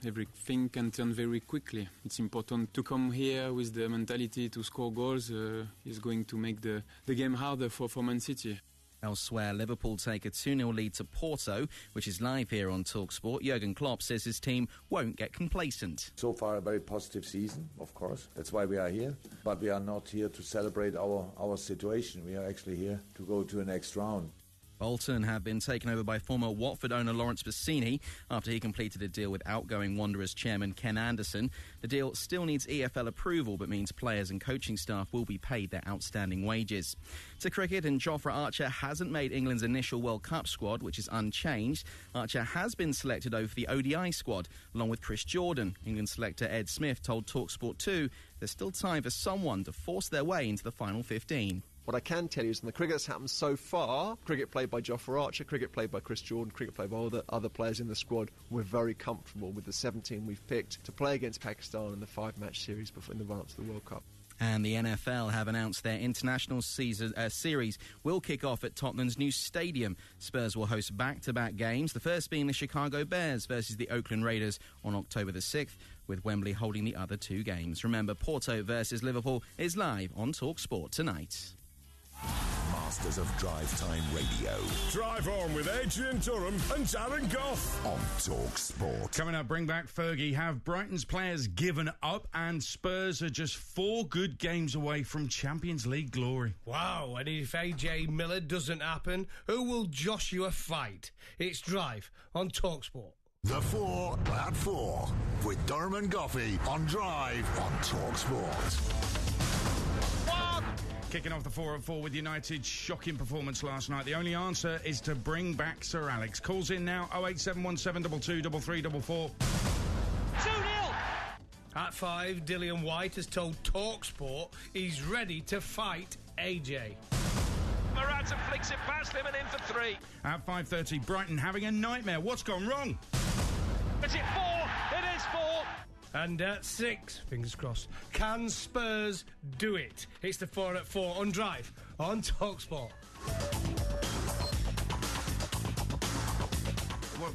Speaker 15: everything can turn very quickly. It's important to come here with the mentality to score goals. Is going to make the game harder for Man City.
Speaker 12: Elsewhere, Liverpool take a 2-0 lead to Porto, which is live here on TalkSport. Jurgen Klopp says his team won't get complacent.
Speaker 16: So far, a very positive season, of course. That's why we are here. But we are not here to celebrate our situation. We are actually here to go to the next round.
Speaker 12: Bolton have been taken over by former Watford owner Lawrence Bassini after he completed a deal with outgoing Wanderers chairman Ken Anderson. The deal still needs EFL approval, but means players and coaching staff will be paid their outstanding wages. To cricket, and Jofra Archer hasn't made England's initial World Cup squad, which is unchanged. Archer has been selected over the ODI squad, along with Chris Jordan. England selector Ed Smith told TalkSport 2 there's still time for someone to force their way into the final 15.
Speaker 17: What I can tell you is in the cricket that's happened so far, cricket played by Jofra Archer, cricket played by Chris Jordan, cricket played by all the other players in the squad, we're very comfortable with the 17 we've picked to play against Pakistan in the 5-match series before in the run-up to the World Cup.
Speaker 12: And the NFL have announced their international series will kick off at Tottenham's new stadium. Spurs will host back-to-back games, the first being the Chicago Bears versus the Oakland Raiders on October the 6th, with Wembley holding the other two games. Remember, Porto versus Liverpool is live on TalkSport tonight.
Speaker 21: Masters of Drive Time Radio.
Speaker 7: Drive on with Adrian Durham and Darren Gough
Speaker 21: on Talk Sport.
Speaker 25: Coming up, bring back Fergie. Have Brighton's players given up? And Spurs are just 4 good games away from Champions League glory.
Speaker 22: Wow, and if AJ Miller doesn't happen, who will Joshua fight? It's Drive on Talk Sport.
Speaker 21: The 4 at 4 with Durham and Goffey on Drive on Talk Sport.
Speaker 25: Kicking off the 4 at 4 with United's shocking performance last night. The only answer is to bring back Sir Alex. Calls in now, 08717 22
Speaker 22: 2-0! At 5, Dillian White has told TalkSport he's ready to fight AJ.
Speaker 23: Morata flicks it past him and in for 3.
Speaker 25: At 5:30, Brighton having a nightmare. What's gone wrong?
Speaker 23: Is it 4? It is 4.
Speaker 22: And at 6, fingers crossed, can Spurs do it? It's the 4 at 4 on Drive on TalkSport.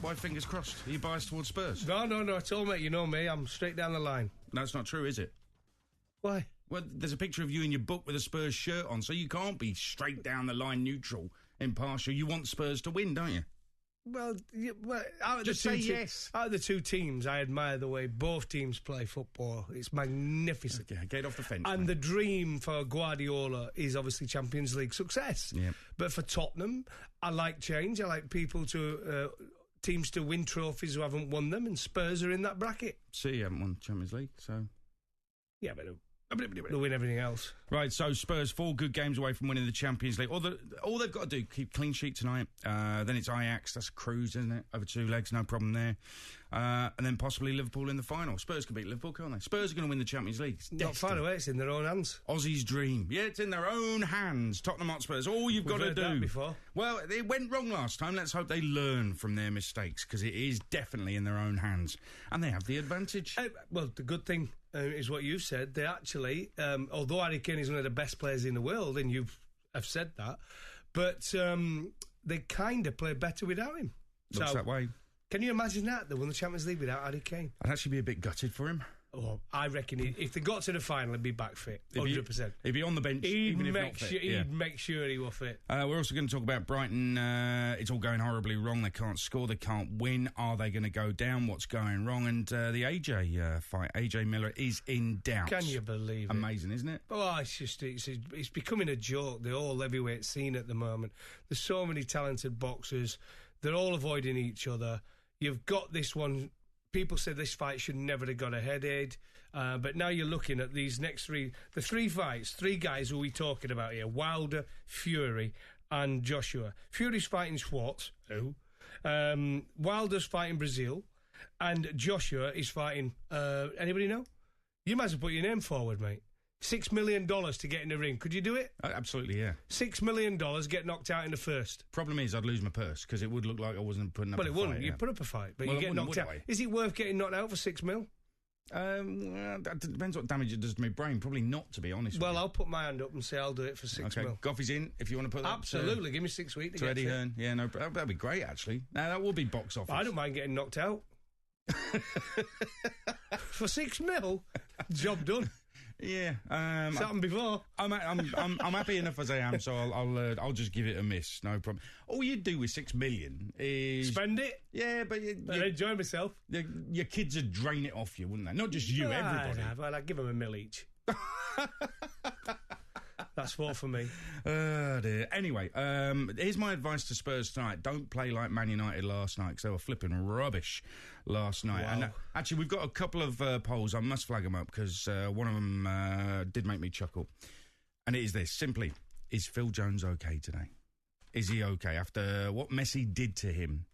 Speaker 25: Why fingers crossed? Are you biased towards Spurs?
Speaker 22: No at all, mate. You know me. I'm straight down the line.
Speaker 25: That's not true, is it?
Speaker 22: Why?
Speaker 25: Well, there's a picture of you in your book with a Spurs shirt on, so you can't be straight down the line neutral, impartial. You want Spurs to win, don't you?
Speaker 22: Well, out of
Speaker 25: just
Speaker 22: the
Speaker 25: say
Speaker 22: two
Speaker 25: yes.
Speaker 22: Out of the two teams, I admire the way both teams play football. It's magnificent.
Speaker 25: Yeah, get off the fence.
Speaker 22: And the dream for Guardiola is obviously Champions League success.
Speaker 25: Yeah.
Speaker 22: But for Tottenham, I like change. I like people to teams to win trophies who haven't won them, and Spurs are in that bracket.
Speaker 25: See, you haven't won Champions League, so
Speaker 22: yeah, but they'll win everything else.
Speaker 25: Right, so Spurs 4 good games away from winning the Champions League. All they've got to do, keep clean sheet tonight. Then it's Ajax. That's a cruise, isn't it? Over 2 legs, no problem there. And then possibly Liverpool in the final. Spurs can beat Liverpool, can't they? Spurs are going to win the Champions League. It's
Speaker 22: not far away. It's in their own hands.
Speaker 25: Aussie's dream. Yeah, it's in their own hands. Tottenham Hotspurs. All you've got to do.
Speaker 22: That before.
Speaker 25: Well, it went wrong last time. Let's hope they learn from their mistakes, because it is definitely in their own hands. And they have the advantage.
Speaker 22: Well, the good thing is what you've said. They actually, although Harry Kane is one of the best players in the world, and you have said that, but they kind of play better without him.
Speaker 25: Looks that way.
Speaker 22: Can you imagine that? They won the Champions League without Harry Kane.
Speaker 25: I'd actually be a bit gutted for him.
Speaker 22: Oh, I reckon if they got to the final, he'd be back fit, 100%.
Speaker 25: He'd be on the bench, even if not fit.
Speaker 22: He'd make sure he was fit.
Speaker 25: We're also going to talk about Brighton. It's all going horribly wrong. They can't score. They can't win. Are they going to go down? What's going wrong? And the AJ fight. AJ Miller is in doubt.
Speaker 22: Can you believe it?
Speaker 25: Amazing, isn't it?
Speaker 22: Oh, it's becoming a joke, the whole heavyweight scene at the moment. There's so many talented boxers. They're all avoiding each other. You've got this one. People said this fight should never have got a head-aid, but now you're looking at these next 3 fights, 3 guys who we're talking about here: Wilder, Fury, and Joshua. Fury's fighting Schwartz, Wilder's fighting Brazil, and Joshua is fighting. Anybody know? You might as well put your name forward, mate. $6 million to get in the ring. Could you do it?
Speaker 25: Absolutely, yeah.
Speaker 22: $6 million, get knocked out in the first.
Speaker 25: Problem is, I'd lose my purse, because it would look like I wasn't putting up a fight.
Speaker 22: Well, it wouldn't. You'd put up a fight, but you get knocked out. Is it worth getting knocked out for $6 million?
Speaker 25: That depends what damage it does to my brain. Probably not, to be honest.
Speaker 22: Well, I'll put my hand up and say I'll do it for 6 mil.
Speaker 3: Goffy's in, if you want to put that.
Speaker 22: Absolutely, give me 6 weeks
Speaker 3: to Eddie Hearn. Yeah, no, that'd be great, actually. Now, that would be box office.
Speaker 22: I don't mind getting knocked out. For 6 mil, job done.
Speaker 25: Yeah,
Speaker 22: it's happened before.
Speaker 25: I'm happy enough as I am, so I'll just give it a miss, no problem. All you do with 6 million is
Speaker 22: spend it.
Speaker 25: Yeah, but
Speaker 22: I enjoy myself.
Speaker 25: Your kids would drain it off you, wouldn't they? Not just you, everybody.
Speaker 22: Well, I'd give them $1 million each. That's 4 for me.
Speaker 25: Dear. Anyway, here's my advice to Spurs tonight. Don't play like Man United last night, because they were flipping rubbish last night.
Speaker 22: Wow.
Speaker 25: And actually, we've got a couple of polls. I must flag them up, because one of them did make me chuckle. And it is this, simply, is Phil Jones okay today? Is he okay? After what Messi did to him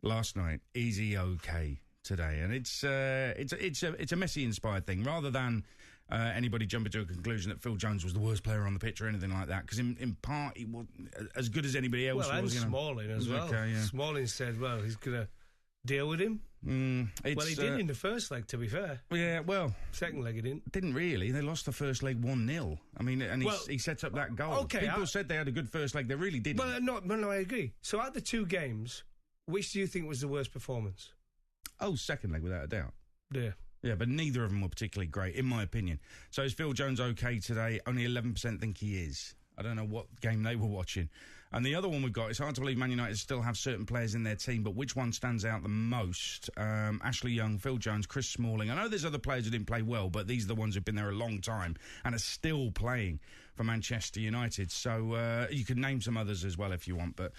Speaker 25: last night, is he okay today? And it's a Messi-inspired thing, rather than anybody jumping to a conclusion that Phil Jones was the worst player on the pitch or anything like that, because in part he wasn't as good as anybody else.
Speaker 22: Well, and
Speaker 25: was,
Speaker 22: Smalling as well.
Speaker 25: Okay, yeah.
Speaker 22: Smalling said, well, he's going to deal with him. Well, he did in the first leg, to be fair.
Speaker 25: Yeah, well...
Speaker 22: Second leg he didn't.
Speaker 25: Didn't really. They lost the first leg 1-0. I mean, and he set up that goal.
Speaker 22: Okay,
Speaker 25: People said they had a good first leg. They really didn't.
Speaker 22: Well, no, I agree. So out the 2 games, which do you think was the worst performance?
Speaker 25: Oh, second leg, without a doubt.
Speaker 22: Yeah.
Speaker 25: Yeah, but neither of them were particularly great, in my opinion. So is Phil Jones okay today? Only 11% think he is. I don't know what game they were watching. And the other one we've got, it's hard to believe Man United still have certain players in their team, but which one stands out the most? Ashley Young, Phil Jones, Chris Smalling. I know there's other players who didn't play well, but these are the ones who've been there a long time and are still playing for Manchester United. So you can name some others as well if you want, but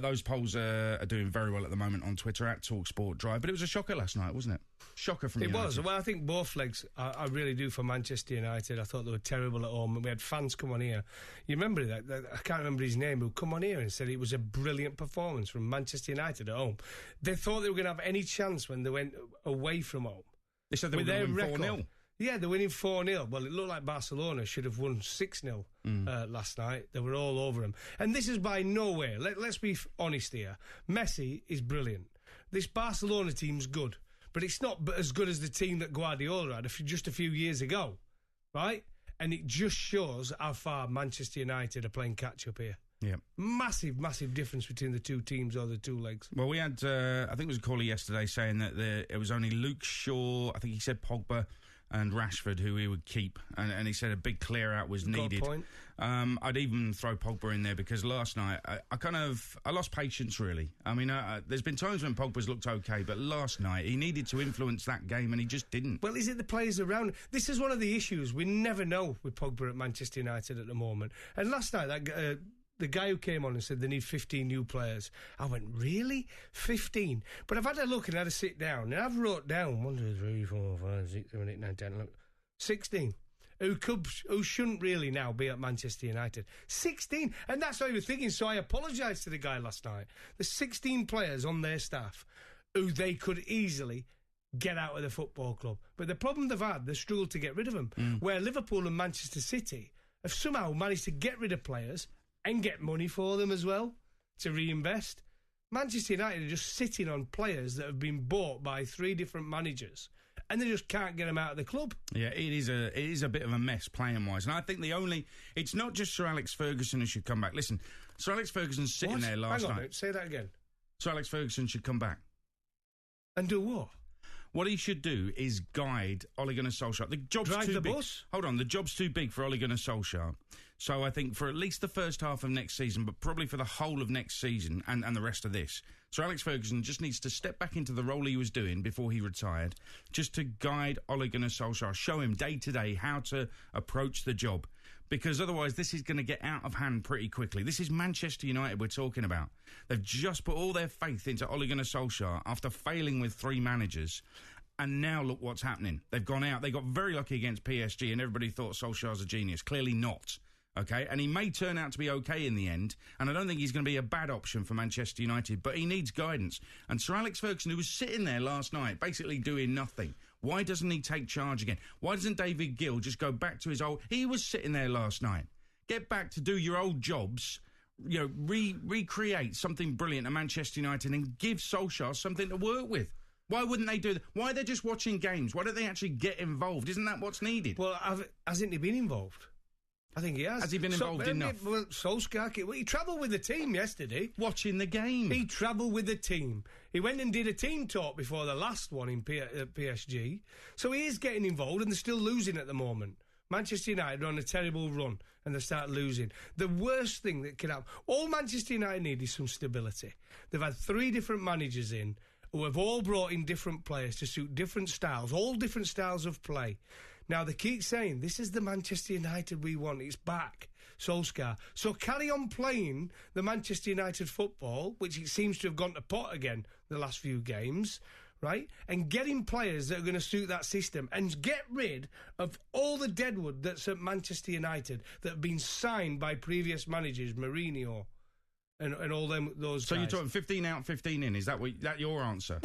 Speaker 25: those polls are doing very well at the moment on Twitter, at TalkSport Drive. But it was a shocker last night, wasn't it? Shocker from United.
Speaker 22: It was. Well, I think both legs, I really do for Manchester United. I thought they were terrible at home. We had fans come on here. You remember that? I can't remember his name, who come on here and said it was a brilliant performance from Manchester United at home. They thought they were going to have any chance when they went away from home.
Speaker 25: They said they were going to win 4-0.
Speaker 22: Yeah, they're winning 4-0. Well, it looked like Barcelona should have won 6-0 last night. They were all over them. And this is by no way, let's be honest here, Messi is brilliant. This Barcelona team's good, but it's not as good as the team that Guardiola had just a few years ago, right? And it just shows how far Manchester United are playing catch-up here.
Speaker 25: Yeah.
Speaker 22: Massive, massive difference between the 2 teams or the 2 legs.
Speaker 25: Well, we had, I think it was a caller yesterday saying that it was only Luke Shaw, I think he said Pogba and Rashford who he would keep, and he said a big clear out was needed.
Speaker 22: Point.
Speaker 25: I'd even throw Pogba in there, because last night I lost patience, really. I mean, there's been times when Pogba's looked okay, but last night he needed to influence that game and he just didn't.
Speaker 22: Well, is it the players around? This is one of the issues we never know with Pogba at Manchester United at the moment. And last night the guy who came on and said they need 15 new players. I went, really? 15? But I've had a look and had a sit down, and I've wrote down 1, 2, 3, 4, 5, 6, 7, 8, 9, 10, 11, 16. Who shouldn't really now be at Manchester United. 16! And that's what I was thinking, so I apologised to the guy last night. There's 16 players on their staff who they could easily get out of the football club. But the problem they've had, they struggled to get rid of them. Where Liverpool and Manchester City have somehow managed to get rid of players and get money for them as well to reinvest. Manchester United are just sitting on players that have been bought by 3 different managers, and they just can't get them out of the club.
Speaker 25: Yeah, it is a bit of a mess playing-wise. And I think it's not just Sir Alex Ferguson who should come back. Listen, Sir Alex Ferguson's sitting there last night.
Speaker 22: Hang on, say that again.
Speaker 25: Sir Alex Ferguson should come back.
Speaker 22: And do what?
Speaker 25: What he should do is guide Ole Gunnar Solskjaer. The job's
Speaker 22: Drive
Speaker 25: too
Speaker 22: the
Speaker 25: big.
Speaker 22: bus?
Speaker 25: Hold on, the job's too big for Ole Gunnar Solskjaer. So I think for at least the first half of next season, but probably for the whole of next season and the rest of this, Sir Alex Ferguson just needs to step back into the role he was doing before he retired, just to guide Ole Gunnar Solskjaer, show him day to day how to approach the job. Because otherwise this is going to get out of hand pretty quickly. This is Manchester United we're talking about. They've just put all their faith into Ole Gunnar Solskjaer after failing with 3 managers. And now look what's happening. They've gone out. They got very lucky against PSG and everybody thought Solskjaer's a genius. Clearly not. Okay, and he may turn out to be okay in the end, and I don't think he's going to be a bad option for Manchester United, but he needs guidance. And Sir Alex Ferguson, who was sitting there last night, basically doing nothing, why doesn't he take charge again? Why doesn't David Gill just go back to his old... He was sitting there last night. Get back to do your old jobs, you know, recreate something brilliant at Manchester United and give Solskjaer something to work with. Why wouldn't they do that? Why are they just watching games? Why don't they actually get involved? Isn't that what's needed?
Speaker 22: Well, hasn't he been involved? I think he has.
Speaker 25: Has he been involved enough?
Speaker 22: Well, Solskjaer, he travelled with the team yesterday.
Speaker 25: Watching the game.
Speaker 22: He travelled with the team. He went and did a team talk before the last one in PSG. So he is getting involved, and they're still losing at the moment. Manchester United are on a terrible run, and they start losing. The worst thing that can happen, all Manchester United need is some stability. They've had 3 different managers in, who have all brought in different players to suit different styles, all different styles of play. Now, they keep saying, this is the Manchester United we want. It's back, Solskjaer. So carry on playing the Manchester United football, which it seems to have gone to pot again the last few games, right? And getting players that are going to suit that system and get rid of all the deadwood that's at Manchester United that have been signed by previous managers, Mourinho and all those
Speaker 25: So
Speaker 22: guys.
Speaker 25: you're talking 15 out, 15 in. Is that your answer?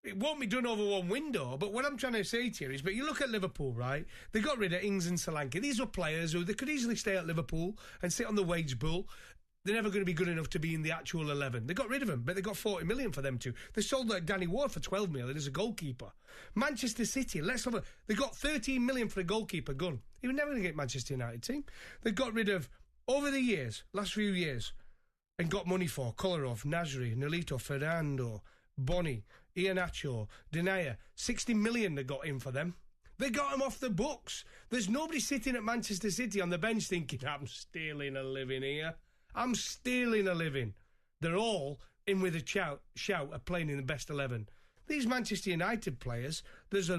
Speaker 22: It won't be done over one window, but what I'm trying to say to you is, but you look at Liverpool, right? They got rid of Ings and Solanke. These were players who they could easily stay at Liverpool and sit on the wage bill. They're never going to be good enough to be in the actual 11. They got rid of him, but they got 40 million for them too. They sold Danny Ward for 12 million as a goalkeeper. Manchester City, they got 13 million for a goalkeeper, Gunn. He was never going to get Manchester United team. They got rid of, over the years, last few years, and got money for Kolarov, Nasri, Nolito, Fernando, Boni, Iheanacho, Denayer. 60 million they got in for them. They got them off the books. There's nobody sitting at Manchester City on the bench thinking, I'm stealing a living here. I'm stealing a living. They're all in with a shout of playing in the best 11. These Manchester United players, there's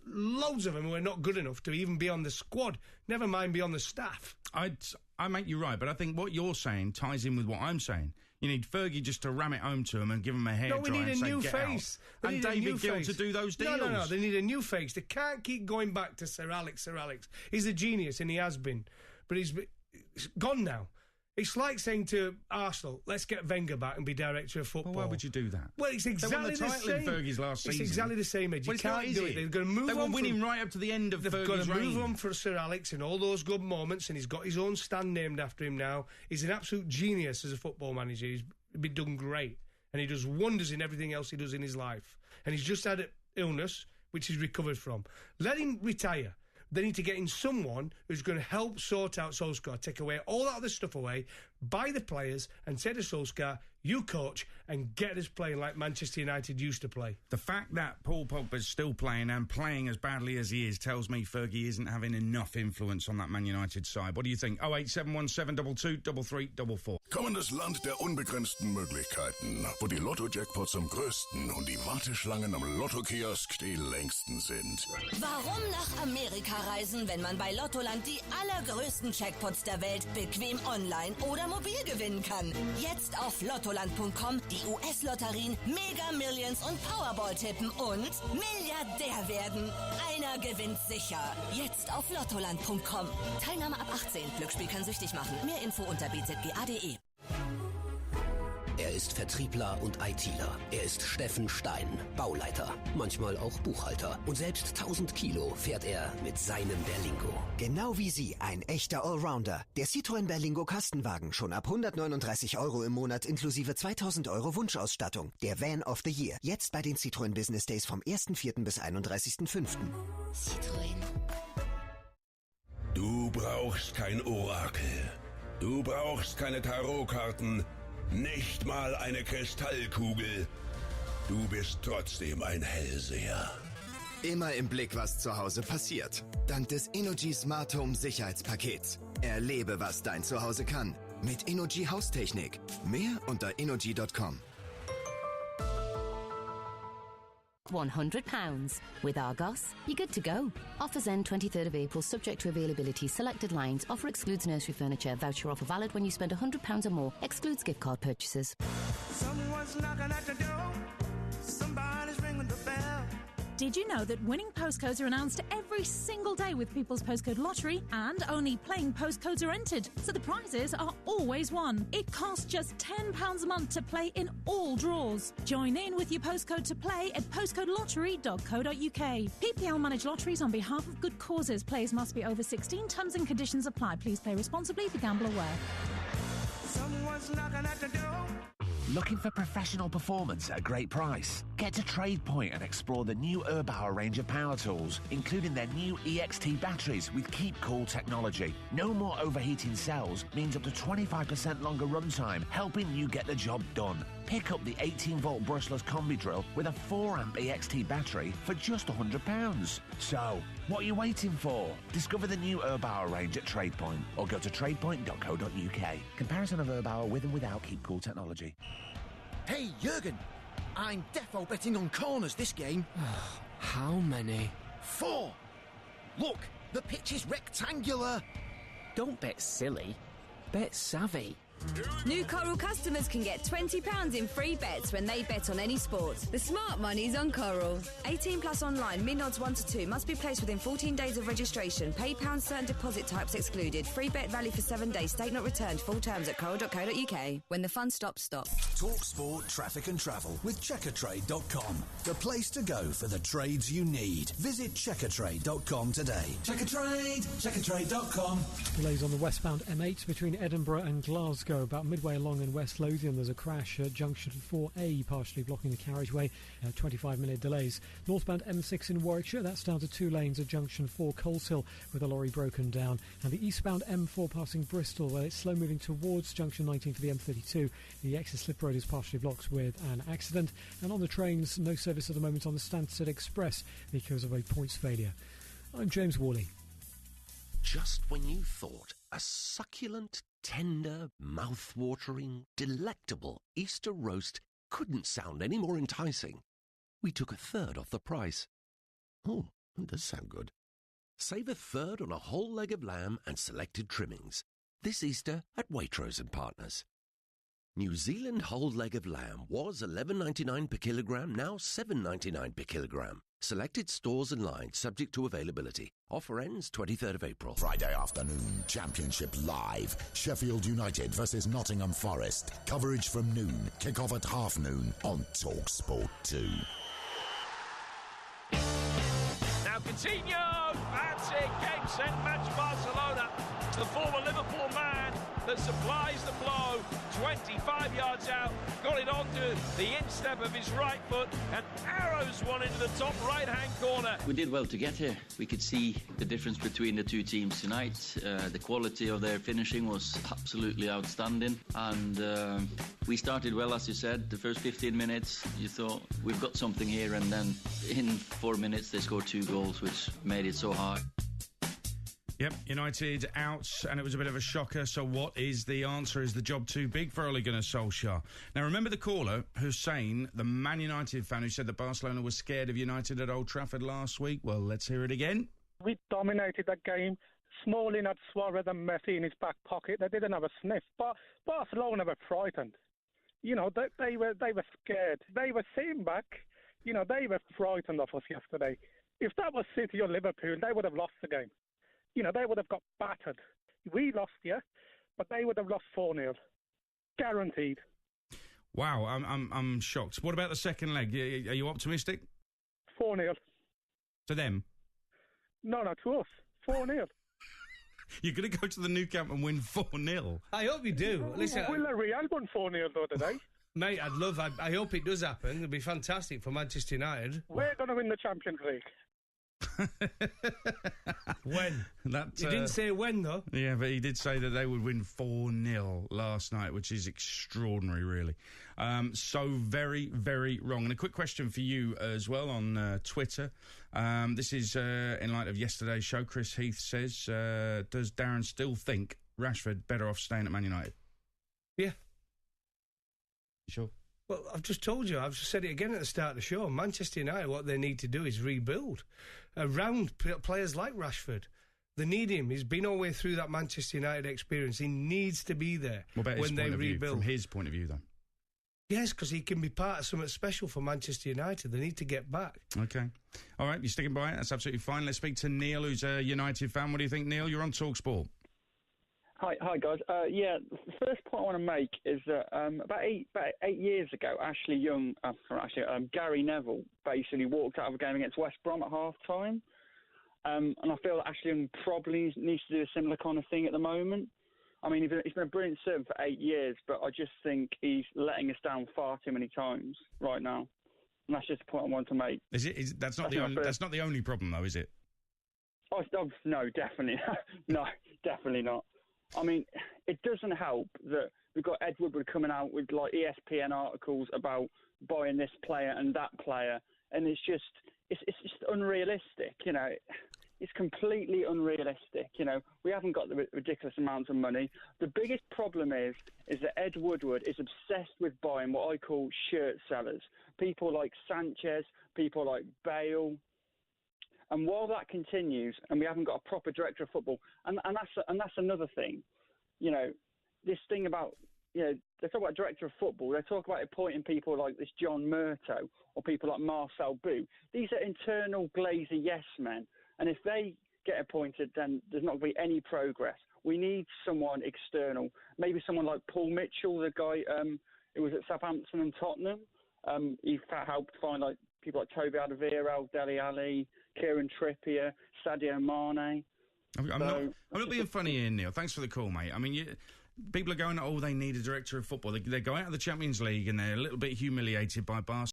Speaker 22: loads of them who are not good enough to even be on the squad, never mind be on the staff.
Speaker 25: I make you right, but I think what you're saying ties in with what I'm saying. You need Fergie just to ram it home to him and give him a hairdryer and say, get
Speaker 22: face.
Speaker 25: out. And David Gill to do those deals.
Speaker 22: No, they need a new face. They can't keep going back to Sir Alex. He's a genius, and he has been. But he's gone now. It's like saying to Arsenal, let's get Wenger back and be director of football.
Speaker 25: Well, why would you do that?
Speaker 22: Well, it's exactly
Speaker 25: the same.
Speaker 22: in
Speaker 25: Fergie's last season.
Speaker 22: It's exactly the same, Ed. You can't do it. They're going to move on.
Speaker 25: They were winning right up to the end of Fergie's reign.
Speaker 22: They've got to move on for Sir Alex and all those good moments, and he's got his own stand named after him now. He's an absolute genius as a football manager. He's been done great, and he does wonders in everything else he does in his life. And he's just had an illness, which he's recovered from. Let him retire. They need to get in someone who's going to help sort out Solskjaer, take away all that other stuff away, buy the players, and say to Solskjaer, you coach, and get us playing like Manchester United used to play.
Speaker 25: The fact that Paul Pogba's still playing and playing as badly as he is tells me Fergie isn't having enough influence on that Man United side. What do you think? 08717223344.
Speaker 1: Kommendes Land der unbegrenzten Möglichkeiten, wo die Lotto-Jackpots am größten und die Warteschlangen am Lotto-Kiosk die längsten sind.
Speaker 2: Warum nach Amerika reisen, wenn man bei Lottoland die allergrößten Jackpots der Welt bequem online oder mobil gewinnen kann? Jetzt auf lottoland.com die US-Lotterien, Mega Millions und Powerball tippen und Milliardär werden. Einer gewinnt sicher. Jetzt auf lottoland.com. Teilnahme ab 18. Glücksspiel kann süchtig machen. Mehr Info unter bzga.de.
Speaker 4: Er ist Vertriebler und ITler. Er ist Steffen Stein, Bauleiter, manchmal auch Buchhalter. Und selbst 1000 Kilo fährt er mit seinem Berlingo.
Speaker 5: Genau wie Sie, ein echter Allrounder. Der Citroën Berlingo Kastenwagen, schon ab 139 € im Monat inklusive 2000 € Wunschausstattung. Der Van of the Year. Jetzt bei den Citroën Business Days vom 1.4. bis 31.5.
Speaker 2: Citroën.
Speaker 1: Du brauchst kein Orakel. Du brauchst keine Tarotkarten. Nicht mal eine Kristallkugel. Du bist trotzdem ein Hellseher.
Speaker 9: Immer im Blick, was zu Hause passiert. Dank des Innogy Smart Home Sicherheitspakets. Erlebe, was dein Zuhause kann. Mit Innogy Haustechnik. Mehr unter innogy.com.
Speaker 24: £100. With Argos, you're good to go. Offers end 23rd of April, subject to availability. Selected lines. Offer excludes nursery furniture. Voucher offer valid when you spend £100 or more. Excludes gift card purchases.
Speaker 26: Someone's knocking at the door. Somebody's ringing the bell.
Speaker 27: Did you know that winning postcodes are announced every single day with People's Postcode Lottery, and only playing postcodes are entered, so the prizes are always won? It costs just £10 a month to play in all draws. Join in with your postcode to play at postcodelottery.co.uk. PPL manage lotteries on behalf of good causes. Players must be over 16. Terms and conditions apply. Please play responsibly. The Gamble Aware.
Speaker 26: Someone's knocking at the door.
Speaker 6: Looking for professional performance at a great price? Get to TradePoint and explore the new Erbauer range of power tools, including their new EXT batteries with Keep Cool technology. No more overheating cells means up to 25% longer runtime, helping you get the job done. Pick up the 18-volt brushless combi drill with a 4-amp EXT battery for just £100. So, what are you waiting for? Discover the new Erbauer range at TradePoint or go to tradepoint.co.uk. Comparison of Erbauer with and without Keep Cool technology.
Speaker 8: Hey, Jurgen, I'm defo betting on corners this game.
Speaker 10: How many?
Speaker 8: 4. Look, the pitch is rectangular.
Speaker 10: Don't bet silly. Bet savvy.
Speaker 11: New Coral customers can get £20 in free bets when they bet on any sport. The smart money's on Coral. 18 plus online, min odds 1 to 2. Must be placed within 14 days of registration. Pay pounds, certain deposit types excluded. Free bet valid for 7 days. Stake not returned. Full terms at coral.co.uk. When the fun stops, stop.
Speaker 20: Talk Sport, Traffic and Travel with checkertrade.com. The place to go for the trades you need. Visit checkertrade.com today. Checkertrade.com.
Speaker 13: Delays on the westbound M8 between Edinburgh and Glasgow. About midway along in West Lothian, there's a crash at junction 4A, partially blocking the carriageway. 25-minute delays. Northbound M6 in Warwickshire, that's down to 2 lanes at junction 4 Coleshill with a lorry broken down. And the eastbound M4 passing Bristol, where it's slow moving towards junction 19 for the M32. The exit slip road is partially blocked with an accident. And on the trains, no service at the moment on the Stansted Express because of a points failure. I'm James Worley.
Speaker 14: Just when you thought a succulent, tender, mouth-watering, delectable Easter roast couldn't sound any more enticing, we took a third off the price. Oh, that does sound good. Save a third on a whole leg of lamb and selected trimmings. This Easter at Waitrose & Partners. New Zealand whole leg of lamb was $11.99 per kilogram, now $7.99 per kilogram. Selected stores and lines subject to availability. Offer ends 23rd of April.
Speaker 21: Friday afternoon, Championship live. Sheffield United versus Nottingham Forest. Coverage from noon. Kick-off at half noon on Talk Sport 2.
Speaker 23: Now Coutinho, that's it, game, set, match Barcelona. The former Liverpool man that supplies the blow, 25 yards out, got it onto the instep of his right foot, and arrows one into the top right-hand corner.
Speaker 18: We did well to get here. We could see the difference between the two teams tonight. The quality of their finishing was absolutely outstanding, and we started well, as you said. The first 15 minutes, you thought, we've got something here, and then in 4 minutes, they scored 2 goals, which made it so hard.
Speaker 25: Yep, United out, and it was a bit of a shocker. So what is the answer? Is the job too big for Ole Gunnar Solskjaer? Now, remember the caller, Hussein, the Man United fan who said that Barcelona was scared of United at Old Trafford last week? Well, let's hear it again.
Speaker 19: We dominated that game. Smalling had Suarez and Messi in his back pocket. They didn't have a sniff, but Barcelona were frightened. You know, they were scared. They were sitting back. You know, they were frightened of us yesterday. If that was City or Liverpool, they would have lost the game. You know, they would have got battered. We lost, yeah, but they would have lost 4-0. Guaranteed.
Speaker 25: Wow, I'm shocked. What about the second leg? Are you optimistic?
Speaker 19: 4-0.
Speaker 25: To them?
Speaker 19: No, to us. 4-0.
Speaker 25: You're going to go to the Nou Camp and win 4-0?
Speaker 22: I hope you do. Listen,
Speaker 19: Villarreal won 4-0 the other day.
Speaker 22: Mate, I hope it does happen. It'd be fantastic for Manchester United.
Speaker 19: We're going to win the Champions League.
Speaker 22: When? He didn't say when, though.
Speaker 25: Yeah, but he did say that they would win 4-0 last night, which is extraordinary, really. So very, very wrong. And a quick question for you as well on Twitter. This is in light of yesterday's show. Chris Heath says, does Darren still think Rashford better off staying at Man United?
Speaker 22: Yeah.
Speaker 25: You sure?
Speaker 22: Well, I've just told you, I've just said it again at the start of the show. Manchester United, what they need to do is rebuild around players like Rashford. They need him. He's been all the way through that Manchester United experience. He needs to be there when they rebuild.
Speaker 25: From his point of view, though?
Speaker 22: Yes, because he can be part of something special for Manchester United. They need to get back.
Speaker 25: OK. All right, you're sticking by it. That's absolutely fine. Let's speak to Neil, who's a United fan. What do you think, Neil? You're on TalkSport.
Speaker 28: Hi guys. The first point I want to make is that about eight years ago, Gary Neville basically walked out of a game against West Brom at half-time. And I feel that Ashley Young probably needs to do a similar kind of thing at the moment. I mean, he's been a brilliant servant for 8 years, but I just think he's letting us down far too many times right now. And that's just the point I want to make.
Speaker 25: That's not the only problem, though, is it?
Speaker 28: Oh, no, definitely. No, definitely not. I mean, it doesn't help that we've got Ed Woodward coming out with, like, ESPN articles about buying this player and that player, and it's just unrealistic, you know. It's completely unrealistic, you know. We haven't got the ridiculous amounts of money. The biggest problem is that Ed Woodward is obsessed with buying what I call shirt sellers. People like Sanchez, people like Bale. And while that continues, and we haven't got a proper director of football, and that's another thing, you know, this thing about, you know, they talk about director of football, they talk about appointing people like this John Murtough or people like Marcel Bou. These are internal Glazer yes men. And if they get appointed, then there's not going to be any progress. We need someone external. Maybe someone like Paul Mitchell, the guy who was at Southampton and Tottenham. He helped find like people like Toby Alderweireld, Dele Alli, Kieran Trippier, Sadio Mane.
Speaker 25: I'm not being funny here, Neil. Thanks for the call, mate. I mean, people are going, oh, they need a director of football. They go out of the Champions League and they're a little bit humiliated by Barcelona.